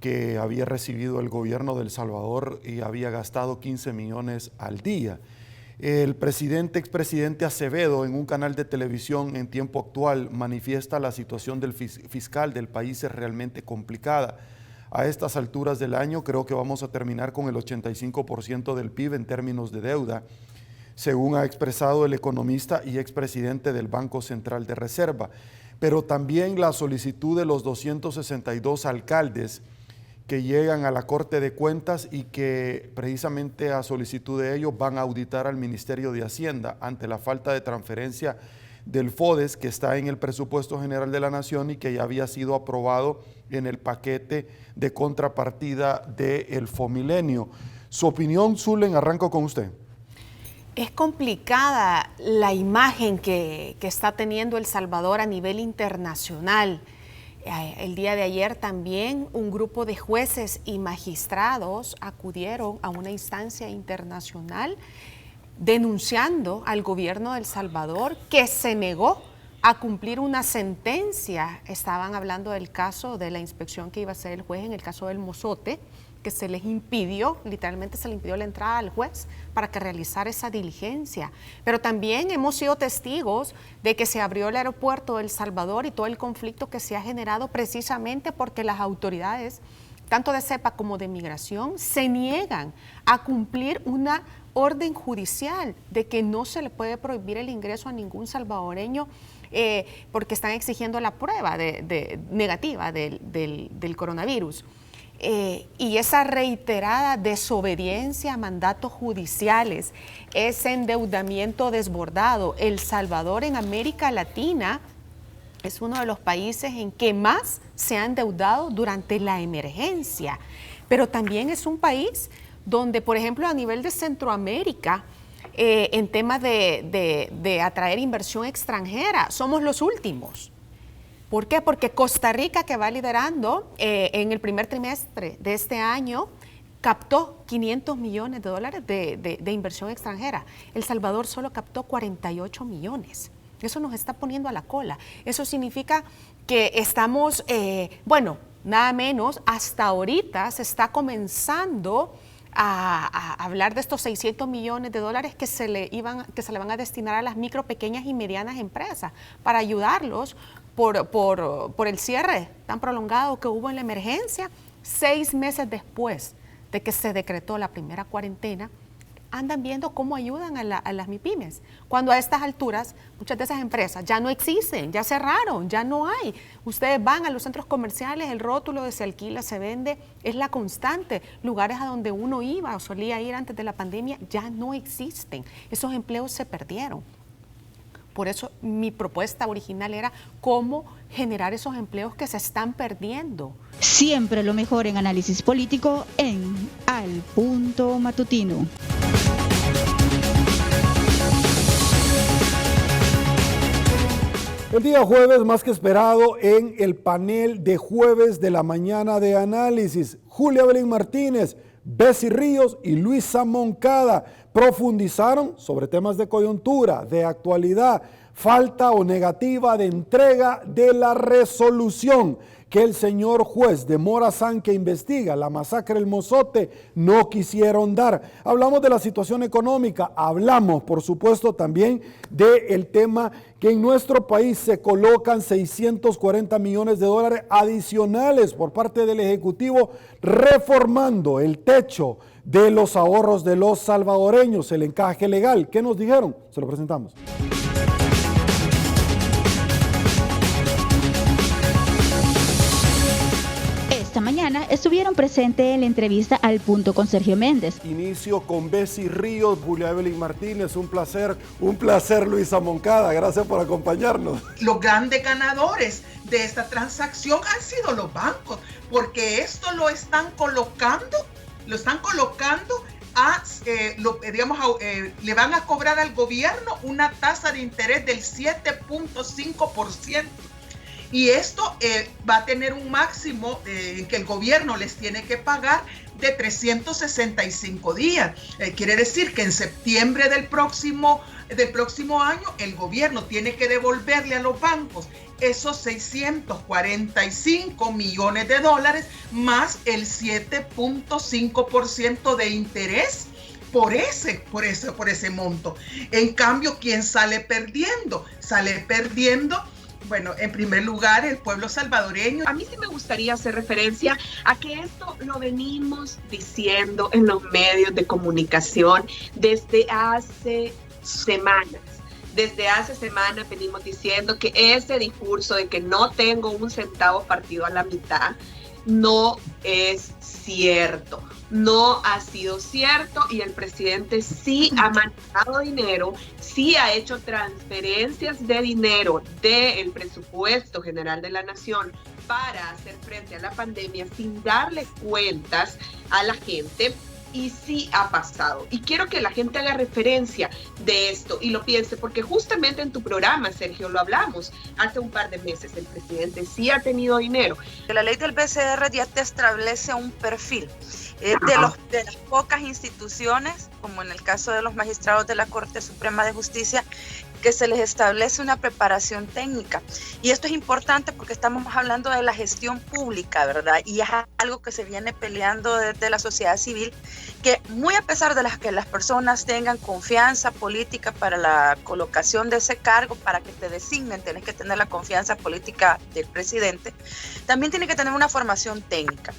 [SPEAKER 11] que había recibido el gobierno de El Salvador y había gastado 15 millones al día. El expresidente Acevedo, en un canal de televisión en Tiempo Actual, manifiesta la situación del fiscal del país es realmente complicada. A estas alturas del año creo que vamos a terminar con el 85% del PIB en términos de deuda, según ha expresado el economista y expresidente del Banco Central de Reserva. Pero también la solicitud de los 262 alcaldes que llegan a la Corte de Cuentas, y que precisamente a solicitud de ellos van a auditar al Ministerio de Hacienda ante la falta de transferencia del FODES, que está en el Presupuesto General de la Nación y que ya había sido aprobado en el paquete de contrapartida del Fomilenio. Su opinión, Zulen, arranco con usted.
[SPEAKER 12] Es complicada la imagen que está teniendo El Salvador a nivel internacional. El día de ayer también un grupo de jueces y magistrados acudieron a una instancia internacional denunciando al gobierno de El Salvador, que se negó a cumplir una sentencia. Estaban hablando del caso de la inspección que iba a hacer el juez en el caso del Mozote, que se les impidió, literalmente se le impidió la entrada al juez para que realizara esa diligencia. Pero también hemos sido testigos de que se abrió el aeropuerto de El Salvador y todo el conflicto que se ha generado precisamente porque las autoridades, tanto de CEPA como de Migración, se niegan a cumplir una orden judicial de que no se le puede prohibir el ingreso a ningún salvadoreño porque están exigiendo la prueba negativa del coronavirus. Y esa reiterada desobediencia a mandatos judiciales, ese endeudamiento desbordado. El Salvador en América Latina es uno de los países en que más se ha endeudado durante la emergencia, pero también es un país donde, por ejemplo, a nivel de Centroamérica, en temas de atraer inversión extranjera, somos los últimos. ¿Por qué? Porque Costa Rica, que va liderando en el primer trimestre de este año, captó 500 millones de dólares de inversión extranjera. El Salvador solo captó 48 millones. Eso nos está poniendo a la cola. Eso significa que estamos, bueno, nada menos, hasta ahorita se está comenzando a hablar de estos 600 millones de dólares que se le van a destinar a las micro, pequeñas y medianas empresas para ayudarlos por el cierre tan prolongado que hubo en la emergencia. 6 meses después de que se decretó la primera cuarentena, andan viendo cómo ayudan a las MIPYMES, cuando a estas alturas muchas de esas empresas ya no existen, ya cerraron, ya no hay. Ustedes van a los centros comerciales, el rótulo de se alquila, se vende, es la constante. Lugares a donde uno iba o solía ir antes de la pandemia ya no existen. Esos empleos se perdieron. Por eso mi propuesta original era cómo generar esos empleos que se están perdiendo.
[SPEAKER 2] Siempre lo mejor en análisis político en Al Punto Matutino.
[SPEAKER 1] El día jueves, más que esperado, en el panel de jueves de la mañana de análisis, Julia Evelyn Martínez, Bessie Ríos y Luisa Moncada profundizaron sobre temas de coyuntura, de actualidad, falta o negativa de entrega de la resolución que el señor juez de Morazán, que investiga la masacre del Mozote, no quisieron dar. Hablamos de la situación económica, hablamos por supuesto también del tema que en nuestro país se colocan 640 millones de dólares adicionales por parte del Ejecutivo, reformando el techo de los ahorros de los salvadoreños, el encaje legal. ¿Qué nos dijeron? Se lo presentamos.
[SPEAKER 2] Esta mañana estuvieron presentes en la entrevista Al Punto con Sergio Méndez.
[SPEAKER 1] Inicio con Bessie Ríos, Julia Evelyn Martínez, un placer Luisa Moncada, gracias por acompañarnos.
[SPEAKER 14] Los grandes ganadores de esta transacción han sido los bancos, porque esto lo están colocando le van a cobrar al gobierno una tasa de interés del 7.5%. Y esto va a tener un máximo que el gobierno les tiene que pagar de 365 días. Quiere decir que en septiembre del próximo año el gobierno tiene que devolverle a los bancos esos 645 millones de dólares más el 7.5% de interés por ese monto. En cambio, ¿quién sale perdiendo? Sale perdiendo, bueno, en primer lugar, el pueblo salvadoreño.
[SPEAKER 15] A mí sí me gustaría hacer referencia a que esto lo venimos diciendo en los medios de comunicación desde hace semanas. Desde hace semanas venimos diciendo que ese discurso de que no tengo un centavo partido a la mitad no es cierto. No ha sido cierto y el presidente sí ha manejado dinero, sí ha hecho transferencias de dinero del presupuesto general de la nación para hacer frente a la pandemia sin darle cuentas a la gente. Y sí ha pasado. Y quiero que la gente haga referencia de esto y lo piense, porque justamente en tu programa, Sergio, lo hablamos hace un par de meses. El presidente sí ha tenido dinero.
[SPEAKER 16] La ley del BCR ya te establece un perfil. De las pocas instituciones, como en el caso de los magistrados de la Corte Suprema de Justicia, que se les establece una preparación técnica. Y esto es importante porque estamos hablando de la gestión pública, ¿verdad? Y es algo que se viene peleando desde la sociedad civil, que muy a pesar de que las personas tengan confianza política para la colocación de ese cargo, para que te designen, tienes que tener la confianza política del presidente, también tiene que tener una formación técnica.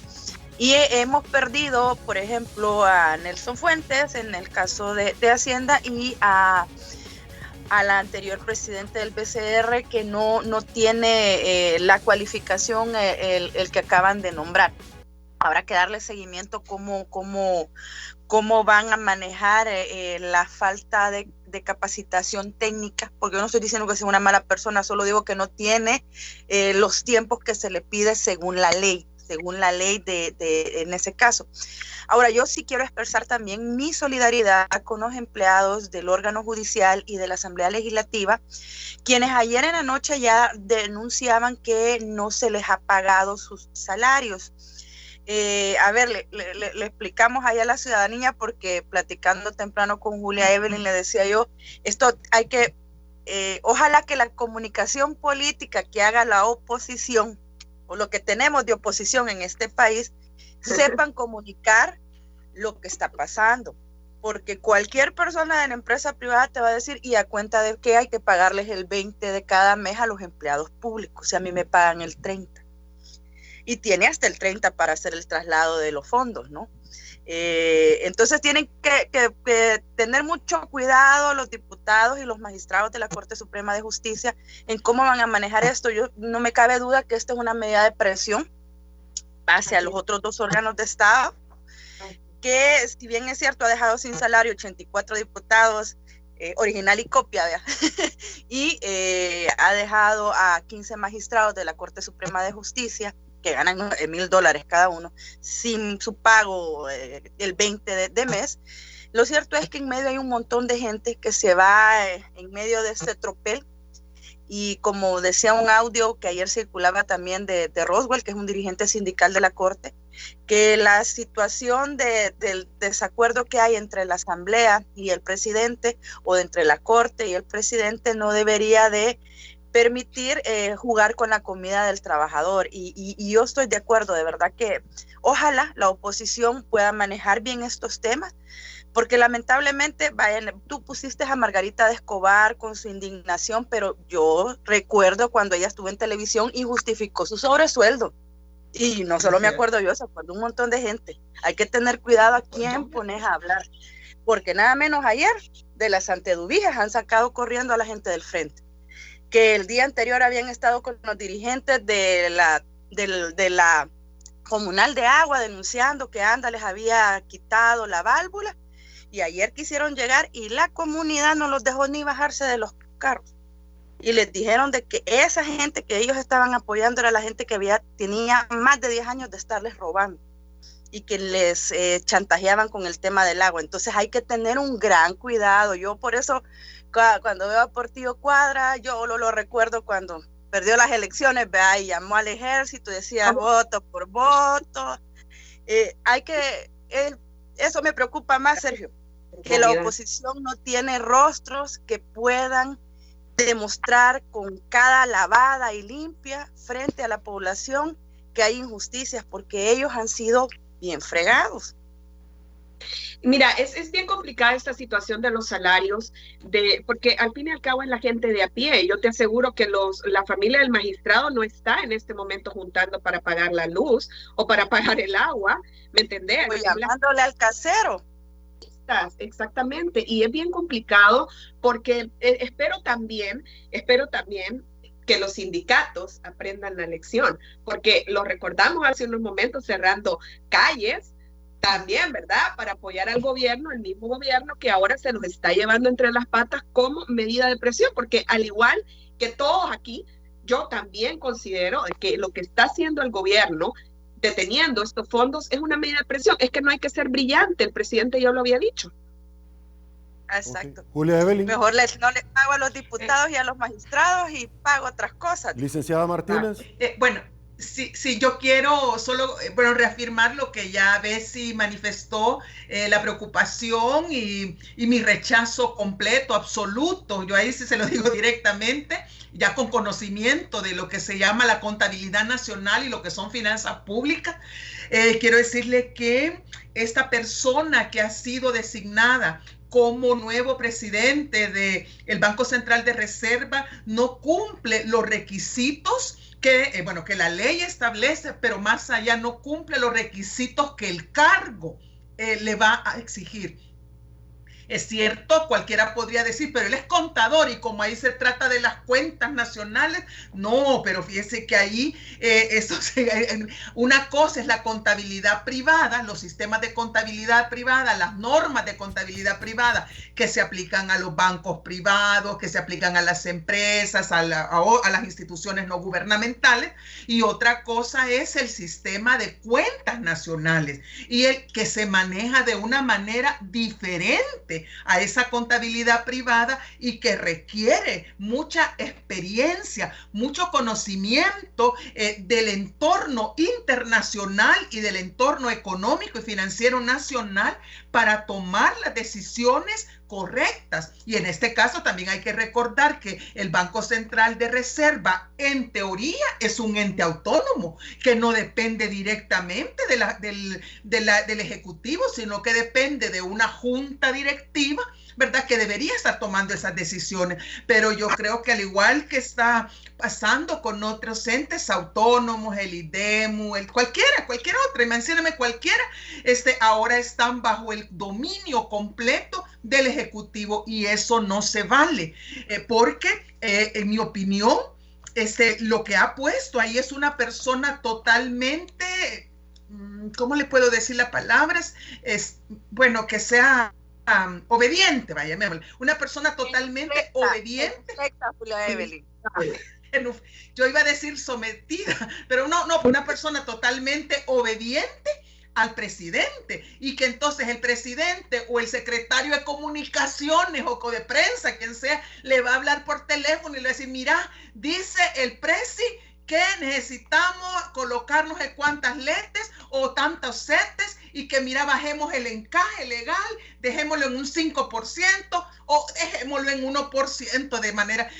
[SPEAKER 16] Y hemos perdido, por ejemplo, a Nelson Fuentes en el caso de Hacienda y a la anterior presidente del BCR, que no tiene la cualificación el que acaban de nombrar. Habrá que darle seguimiento cómo van a manejar la falta de capacitación técnica, porque yo no estoy diciendo que sea una mala persona, solo digo que no tiene los tiempos que se le pide según la ley en ese caso. Ahora, yo sí quiero expresar también mi solidaridad con los empleados del órgano judicial y de la Asamblea Legislativa, quienes ayer en la noche ya denunciaban que no se les ha pagado sus salarios. A ver, le explicamos ahí a la ciudadanía, porque platicando temprano con Julia Evelyn le decía yo, esto hay que, ojalá que la comunicación política que haga la oposición, o lo que tenemos de oposición en este país, sepan comunicar lo que está pasando, porque cualquier persona de la empresa privada te va a decir, y a cuenta de que hay que pagarles el 20 de cada mes a los empleados públicos, y a mí me pagan el 30, y tiene hasta el 30 para hacer el traslado de los fondos, ¿no? Entonces tienen que tener mucho cuidado los diputados y los magistrados de la Corte Suprema de Justicia en cómo van a manejar esto. No me cabe duda que esta es una medida de presión hacia los otros dos órganos de Estado, que si bien es cierto ha dejado sin salario 84 diputados, original y copia, y ha dejado a 15 magistrados de la Corte Suprema de Justicia que ganan $1,000 cada uno, sin su pago el 20 de mes. Lo cierto es que en medio hay un montón de gente que se va en medio de este tropel, y como decía un audio que ayer circulaba también de Roswell, que es un dirigente sindical de la Corte, que la situación del desacuerdo que hay entre la Asamblea y el presidente, o entre la Corte y el presidente, no debería de permitir jugar con la comida del trabajador, y yo estoy de acuerdo, de verdad que ojalá la oposición pueda manejar bien estos temas, porque lamentablemente, tú pusiste a Margarita de Escobar con su indignación, pero yo recuerdo cuando ella estuvo en televisión y justificó su sobresueldo, y no solo me acuerdo yo, se acuerda un montón de gente. Hay que tener cuidado a quién pones a hablar, porque nada menos ayer de las Antedubijas han sacado corriendo a la gente del frente, que el día anterior habían estado con los dirigentes de la comunal de agua denunciando que ANDA les había quitado la válvula, y ayer quisieron llegar y la comunidad no los dejó ni bajarse de los carros, y les dijeron de que esa gente que ellos estaban apoyando era la gente que tenía más de 10 años de estarles robando y que les chantajeaban con el tema del agua. Entonces hay que tener un gran cuidado. Yo por eso cuando veo a Portillo Cuadra, yo lo recuerdo cuando perdió las elecciones, y llamó al ejército y decía voto por voto. Eso me preocupa más, Sergio, que la oposición no tiene rostros que puedan demostrar con cada lavada y limpia frente a la población que hay injusticias, porque ellos han sido bien fregados.
[SPEAKER 15] Mira, es bien complicada esta situación de los salarios, porque al fin y al cabo es la gente de a pie. Yo te aseguro que la familia del magistrado no está en este momento juntando para pagar la luz o para pagar el agua, ¿me entendés?
[SPEAKER 16] Pues llamándole al casero.
[SPEAKER 15] Exactamente, y es bien complicado porque espero también que los sindicatos aprendan la lección, porque lo recordamos hace unos momentos cerrando calles, también, ¿verdad? Para apoyar al gobierno, el mismo gobierno que ahora se nos está llevando entre las patas como medida de presión, porque al igual que todos aquí, yo también considero que lo que está haciendo el gobierno deteniendo estos fondos es una medida de presión. Es que no hay que ser brillante, el presidente ya lo había dicho.
[SPEAKER 16] Exacto.
[SPEAKER 1] Okay. Julia Evelyn.
[SPEAKER 16] Mejor no les pago a los diputados y a los magistrados y pago otras cosas.
[SPEAKER 1] Licenciada Martínez.
[SPEAKER 14] Bueno, sí, yo quiero solo reafirmar lo que ya Bessie manifestó, la preocupación y mi rechazo completo, absoluto. Yo ahí sí se lo digo directamente, ya con conocimiento de lo que se llama la contabilidad nacional y lo que son finanzas públicas. Quiero decirle que esta persona que ha sido designada como nuevo presidente del Banco Central de Reserva no cumple los requisitos que la ley establece, pero más allá no cumple los requisitos que el cargo le va a exigir. Es cierto, cualquiera podría decir, pero él es contador y como ahí se trata de las cuentas nacionales, no, pero fíjese que ahí una cosa es la contabilidad privada, los sistemas de contabilidad privada, las normas de contabilidad privada que se aplican a los bancos privados, que se aplican a las empresas, a las instituciones no gubernamentales, y otra cosa es el sistema de cuentas nacionales y el que se maneja de una manera diferente a esa contabilidad privada y que requiere mucha experiencia, mucho conocimiento del entorno internacional y del entorno económico y financiero nacional para tomar las decisiones correctas. Y en este caso también hay que recordar que el Banco Central de Reserva en teoría es un ente autónomo que no depende directamente del Ejecutivo, sino que depende de una junta directiva ¿verdad?, que debería estar tomando esas decisiones. Pero yo creo que al igual que está pasando con otros entes autónomos, el IDEMU, cualquiera otra, y mencióneme cualquiera, ahora están bajo el dominio completo del Ejecutivo, y eso no se vale, porque en mi opinión, lo que ha puesto ahí es una persona totalmente, ¿cómo le puedo decir las palabras? Bueno, que sea obediente, vaya, una persona totalmente obediente.
[SPEAKER 16] Perfecta, Evelyn.
[SPEAKER 14] Yo iba a decir sometida, pero no, una persona totalmente obediente al presidente, y que entonces el presidente o el secretario de comunicaciones o de prensa, quien sea, le va a hablar por teléfono y le va a decir, mira, dice el presi que necesitamos colocarnos en cuantas lentes o tantos setes, y que mira, bajemos el encaje legal, dejémoslo en un 5% o dejémoslo en 1% de manera,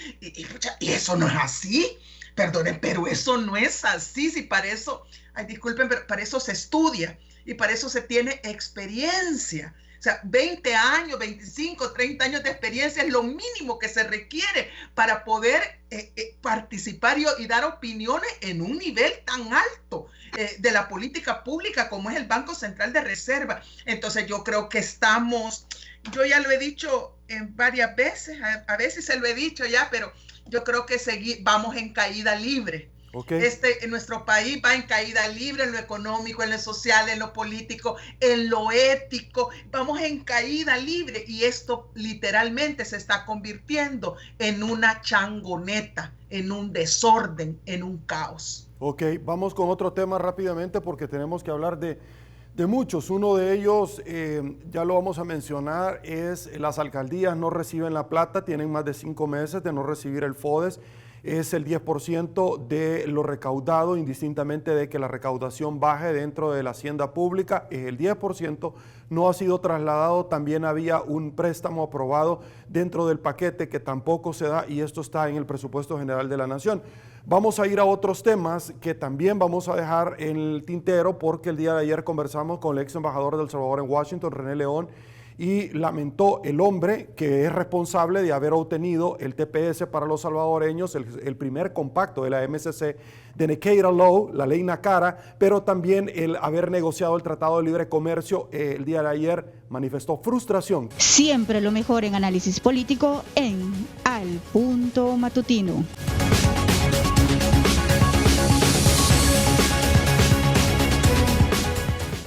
[SPEAKER 14] y eso no es así, perdonen, pero eso no es así. Si para eso, disculpen, pero para eso se estudia y para eso se tiene experiencia. O sea, 20 años, 25, 30 años de experiencia es lo mínimo que se requiere para poder participar y dar opiniones en un nivel tan alto de la política pública como es el Banco Central de Reserva. Entonces yo creo que yo ya lo he dicho varias veces, a veces se lo he dicho ya, pero yo creo que vamos en caída libre.
[SPEAKER 1] Okay.
[SPEAKER 14] En nuestro país va en caída libre en lo económico, en lo social, en lo político, en lo ético. Vamos en caída libre, y esto literalmente se está convirtiendo en una changoneta, en un desorden, en un caos.
[SPEAKER 1] Ok, vamos con otro tema rápidamente porque tenemos que hablar de muchos. Uno de ellos, ya lo vamos a mencionar, es las alcaldías no reciben la plata, tienen más de 5 meses de no recibir el FODES. Es el 10% de lo recaudado, indistintamente de que la recaudación baje dentro de la hacienda pública, es el 10%, no ha sido trasladado. También había un préstamo aprobado dentro del paquete que tampoco se da, y esto está en el presupuesto general de la Nación. Vamos a ir a otros temas que también vamos a dejar en el tintero, porque el día de ayer conversamos con el ex embajador de El Salvador en Washington, René León, y lamentó el hombre que es responsable de haber obtenido el TPS para los salvadoreños, el primer compacto de la MCC de Nequeira Law, la ley Nacara, pero también el haber negociado el Tratado de Libre Comercio. El día de ayer manifestó frustración.
[SPEAKER 2] Siempre lo mejor en análisis político en Al Punto Matutino.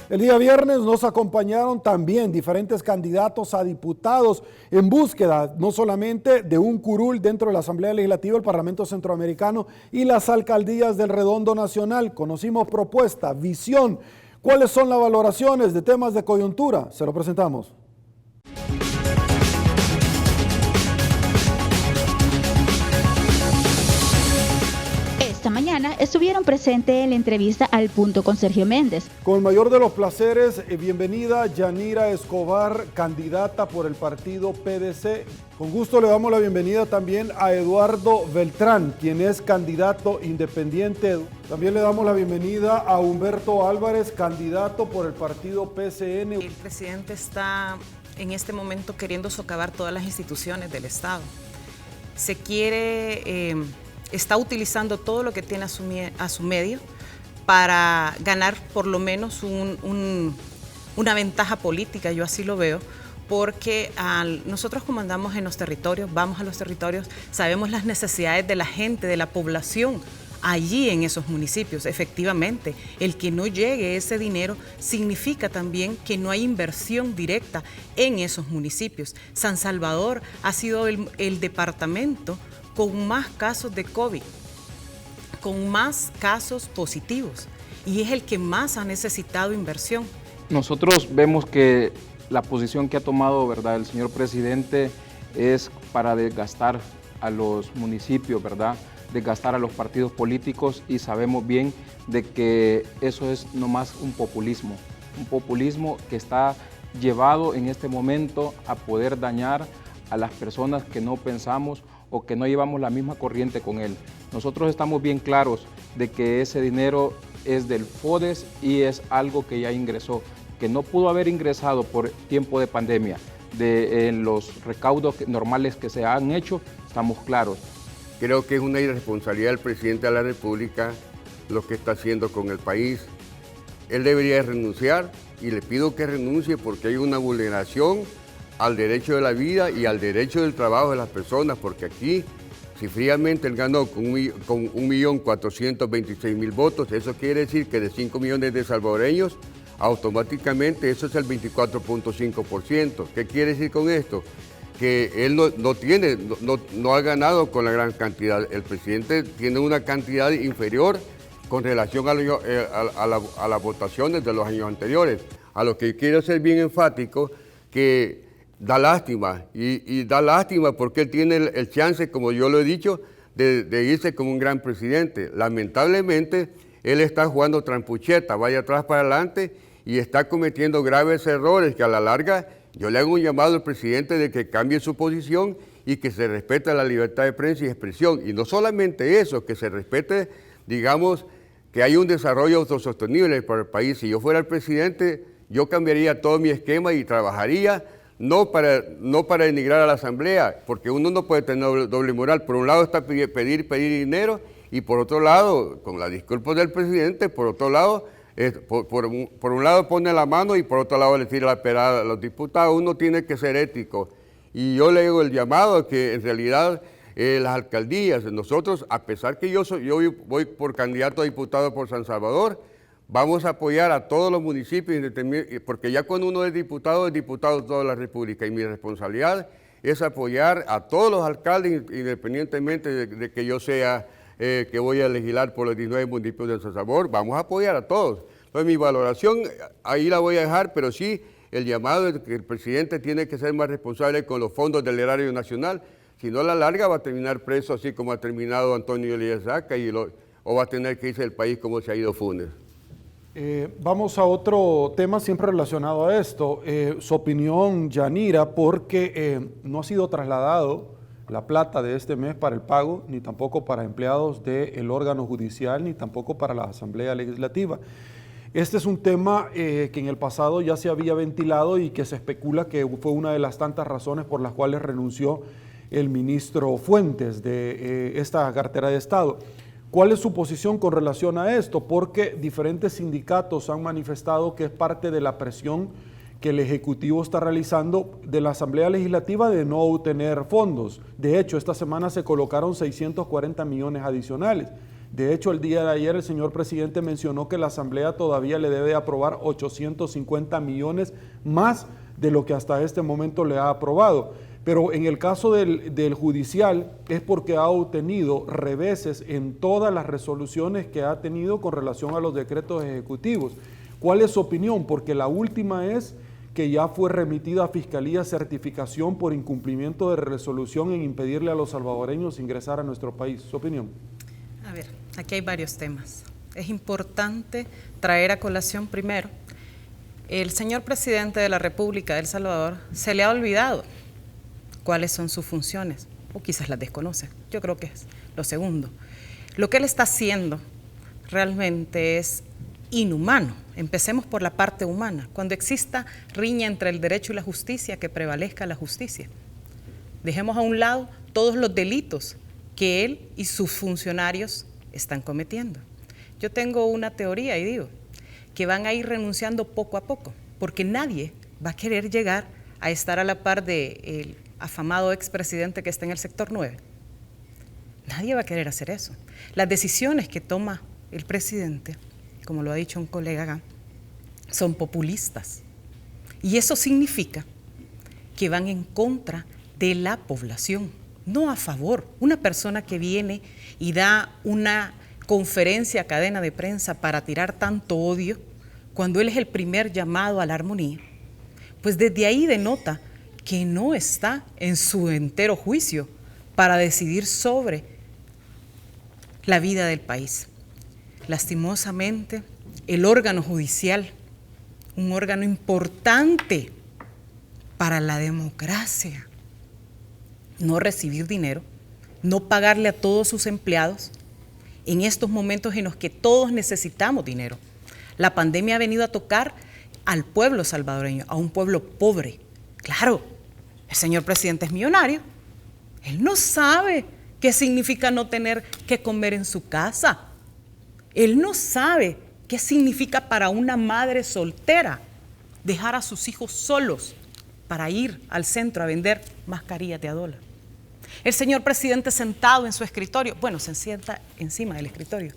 [SPEAKER 1] El día viernes nos acompañaron también diferentes candidatos a diputados en búsqueda no solamente de un curul dentro de la Asamblea Legislativa, el Parlamento Centroamericano y las alcaldías del Redondo Nacional. Conocimos propuesta, visión. ¿Cuáles son las valoraciones de temas de coyuntura? Se lo presentamos.
[SPEAKER 2] Esta mañana estuvieron presentes en la entrevista Al Punto con Sergio Méndez.
[SPEAKER 1] Con el mayor de los placeres, bienvenida Yanira Escobar, candidata por el partido PDC. Con gusto le damos la bienvenida también a Eduardo Beltrán, quien es candidato independiente. También le damos la bienvenida a Humberto Álvarez, candidato por el partido PCN.
[SPEAKER 17] El presidente está en este momento queriendo socavar todas las instituciones del Estado. Se quiere... está utilizando todo lo que tiene a su medio para ganar por lo menos una ventaja política, yo así lo veo, porque nosotros como andamos en los territorios, vamos a los territorios, sabemos las necesidades de la gente, de la población allí en esos municipios. Efectivamente, el que no llegue ese dinero significa también que no hay inversión directa en esos municipios. San Salvador ha sido el departamento con más casos de COVID, con más casos positivos, y es el que más ha necesitado inversión.
[SPEAKER 18] Nosotros vemos que la posición que ha tomado, ¿verdad?, el señor presidente es para desgastar a los municipios, ¿verdad?, desgastar a los partidos políticos, y sabemos bien de que eso es nomás un populismo que está llevado en este momento a poder dañar a las personas que no pensamos o que no llevamos la misma corriente con él. Nosotros estamos bien claros de que ese dinero es del FODES y es algo que ya ingresó, que no pudo haber ingresado por tiempo de pandemia. en los recaudos normales que se han hecho, estamos claros.
[SPEAKER 19] Creo que es una irresponsabilidad del presidente de la República lo que está haciendo con el país. Él debería renunciar y le pido que renuncie porque hay una vulneración al derecho de la vida y al derecho del trabajo de las personas, porque aquí, si fríamente él ganó con 1.426.000 votos, eso quiere decir que de 5 millones de salvadoreños, automáticamente eso es el 24.5%. ¿Qué quiere decir con esto? Que él no ha ganado con la gran cantidad. El presidente tiene una cantidad inferior con relación a las votaciones de los años anteriores. A lo que quiero ser bien enfático, que da lástima, y da lástima porque él tiene el chance, como yo lo he dicho, de irse como un gran presidente. Lamentablemente, él está jugando trampucheta, vaya atrás para adelante, y está cometiendo graves errores que a la larga yo le hago un llamado al presidente de que cambie su posición y que se respete la libertad de prensa y expresión. Y no solamente eso, que se respete, digamos, que hay un desarrollo autosostenible para el país. Si yo fuera el presidente, yo cambiaría todo mi esquema y trabajaría no para denigrar a la Asamblea, porque uno no puede tener doble moral. Por un lado está pedir dinero y por otro lado, con la disculpa del presidente, por otro lado, por un lado pone la mano y por otro lado le tira la pelada a los diputados. Uno tiene que ser ético. Y yo le hago el llamado a que en realidad las alcaldías, nosotros, a pesar que yo voy por candidato a diputado por San Salvador, vamos a apoyar a todos los municipios, porque ya cuando uno es diputado de toda la República, y mi responsabilidad es apoyar a todos los alcaldes, independientemente de que yo sea que voy a legislar por los 19 municipios de San Salvador, vamos a apoyar a todos. Entonces mi valoración ahí la voy a dejar, pero sí el llamado es que el presidente tiene que ser más responsable con los fondos del erario nacional, si no a la larga va a terminar preso así como ha terminado Antonio Elías Zaca o va a tener que irse del país como se ha ido Funes.
[SPEAKER 1] Vamos a otro tema siempre relacionado a esto. Su opinión, Yanira, porque no ha sido trasladado la plata de este mes para el pago, ni tampoco para empleados del órgano judicial, ni tampoco para la Asamblea Legislativa. Este es un tema que en el pasado ya se había ventilado y que se especula que fue una de las tantas razones por las cuales renunció el ministro Fuentes de esta cartera de Estado. ¿Cuál es su posición con relación a esto? Porque diferentes sindicatos han manifestado que es parte de la presión que el Ejecutivo está realizando de la Asamblea Legislativa de no obtener fondos. De hecho, esta semana se colocaron 640 millones adicionales. De hecho, el día de ayer el señor presidente mencionó que la Asamblea todavía le debe aprobar 850 millones más de lo que hasta este momento le ha aprobado. Pero en el caso del judicial es porque ha obtenido reveses en todas las resoluciones que ha tenido con relación a los decretos ejecutivos. ¿Cuál es su opinión? Porque la última es que ya fue remitida a Fiscalía certificación por incumplimiento de resolución en impedirle a los salvadoreños ingresar a nuestro país. ¿Su opinión?
[SPEAKER 17] A ver, aquí hay varios temas. Es importante traer a colación primero, el señor presidente de la República de El Salvador se le ha olvidado cuáles son sus funciones, o quizás las desconoce. Yo creo que es lo segundo. Lo que él está haciendo realmente es inhumano. Empecemos por la parte humana. Cuando exista riña entre el derecho y la justicia, que prevalezca la justicia. Dejemos a un lado todos los delitos que él y sus funcionarios están cometiendo. Yo tengo una teoría y digo que van a ir renunciando poco a poco, porque nadie va a querer llegar a estar a la par del afamado expresidente que está en el sector 9. Nadie va a querer hacer eso. Las decisiones que toma el presidente, como lo ha dicho un colega acá, son populistas. Y eso significa que van en contra de la población, no a favor. Una persona que viene y da una conferencia a cadena de prensa para tirar tanto odio, cuando él es el primer llamado a la armonía, pues desde ahí denota que no está en su entero juicio para decidir sobre la vida del país. Lastimosamente, el órgano judicial, un órgano importante para la democracia, no recibir dinero, no pagarle a todos sus empleados en estos momentos en los que todos necesitamos dinero. La pandemia ha venido a tocar al pueblo salvadoreño, a un pueblo pobre. Claro, El señor presidente es millonario. Él no sabe qué significa no tener que comer en su casa. Él no sabe qué significa para una madre soltera dejar a sus hijos solos para ir al centro a vender mascarillas de a $1. El señor presidente sentado en su escritorio, bueno, se sienta encima del escritorio,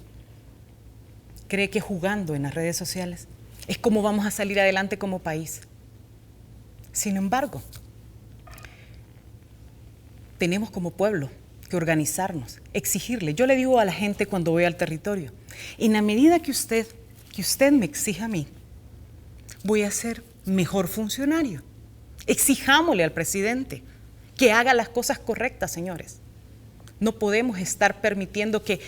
[SPEAKER 17] cree que jugando en las redes sociales es como vamos a salir adelante como país. Sin embargo, tenemos como pueblo que organizarnos, exigirle. Yo le digo a la gente cuando voy al territorio, en la medida que usted me exija a mí, voy a ser mejor funcionario. Exijámosle al presidente que haga las cosas correctas, señores. No podemos estar permitiendo que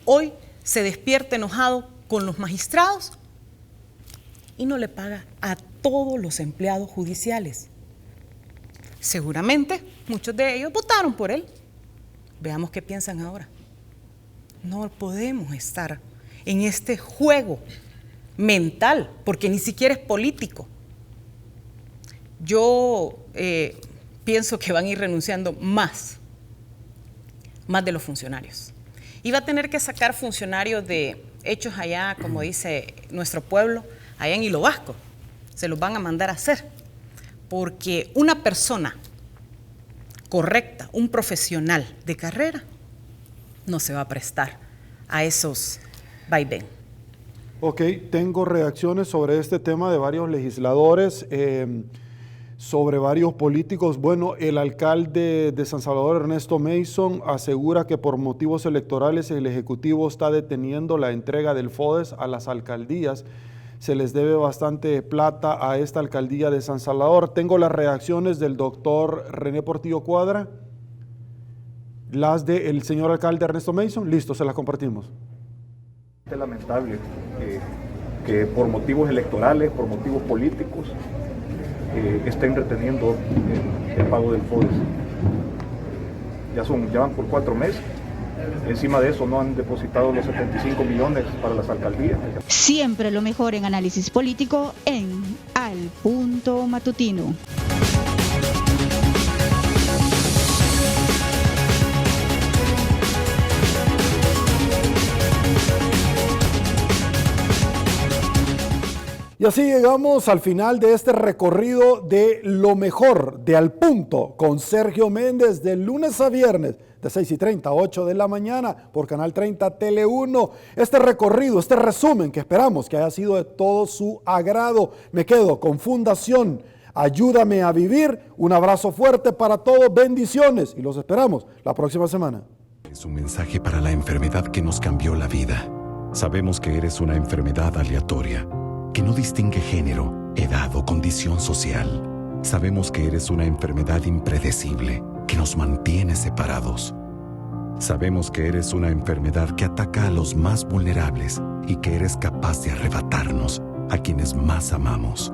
[SPEAKER 17] hoy se despierte enojado con los magistrados y no le paga a todos los empleados judiciales. Seguramente muchos de ellos votaron por él. Veamos qué piensan ahora. No podemos estar en este juego mental, porque ni siquiera es político. Yo pienso que van a ir renunciando más de los funcionarios. Y va a tener que sacar funcionarios de hechos allá, como dice nuestro pueblo, allá en Hilo Vasco. Se los van a mandar a hacer. Porque una persona correcta, un profesional de carrera, no se va a prestar a esos vaivén.
[SPEAKER 1] Ok, tengo reacciones sobre este tema de varios legisladores, sobre varios políticos. Bueno, el alcalde de San Salvador, Ernesto Mason, asegura que por motivos electorales el Ejecutivo está deteniendo la entrega del FODES a las alcaldías. Se les debe bastante plata a esta alcaldía de San Salvador. Tengo las reacciones del doctor René Portillo Cuadra, las del señor alcalde Ernesto Mason. Listo, se las compartimos.
[SPEAKER 20] Es lamentable que por motivos electorales, por motivos políticos, estén reteniendo el pago del FODES. Ya van por 4 meses. Encima de eso no han depositado los 75 millones para las alcaldías.
[SPEAKER 2] Siempre lo mejor en análisis político en Al Punto Matutino.
[SPEAKER 1] Y así llegamos al final de este recorrido de lo mejor de Al Punto con Sergio Méndez de lunes a viernes de 6:30 a 8 de la mañana por Canal 30 Tele 1. Este recorrido, este resumen que esperamos que haya sido de todo su agrado. Me quedo con Fundación Ayúdame a Vivir. Un abrazo fuerte para todos, bendiciones y los esperamos la próxima semana.
[SPEAKER 21] Es un mensaje para la enfermedad que nos cambió la vida. Sabemos que eres una enfermedad aleatoria, que no distingue género, edad o condición social. Sabemos que eres una enfermedad impredecible, que nos mantiene separados. Sabemos que eres una enfermedad que ataca a los más vulnerables y que eres capaz de arrebatarnos a quienes más amamos.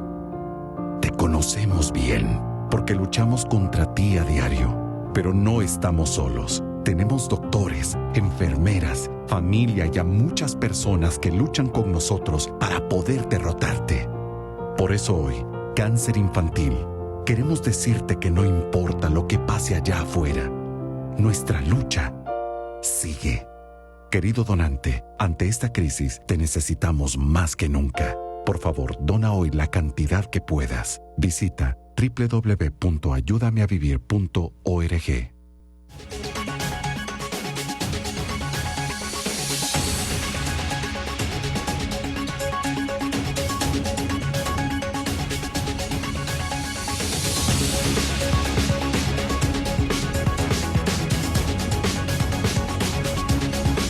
[SPEAKER 21] Te conocemos bien, porque luchamos contra ti a diario, pero no estamos solos. Tenemos doctores, enfermeras, familia y a muchas personas que luchan con nosotros para poder derrotarte. Por eso hoy, Cáncer Infantil, queremos decirte que no importa lo que pase allá afuera, nuestra lucha sigue. Querido donante, ante esta crisis te necesitamos más que nunca. Por favor, dona hoy la cantidad que puedas. Visita www.ayudameavivir.org.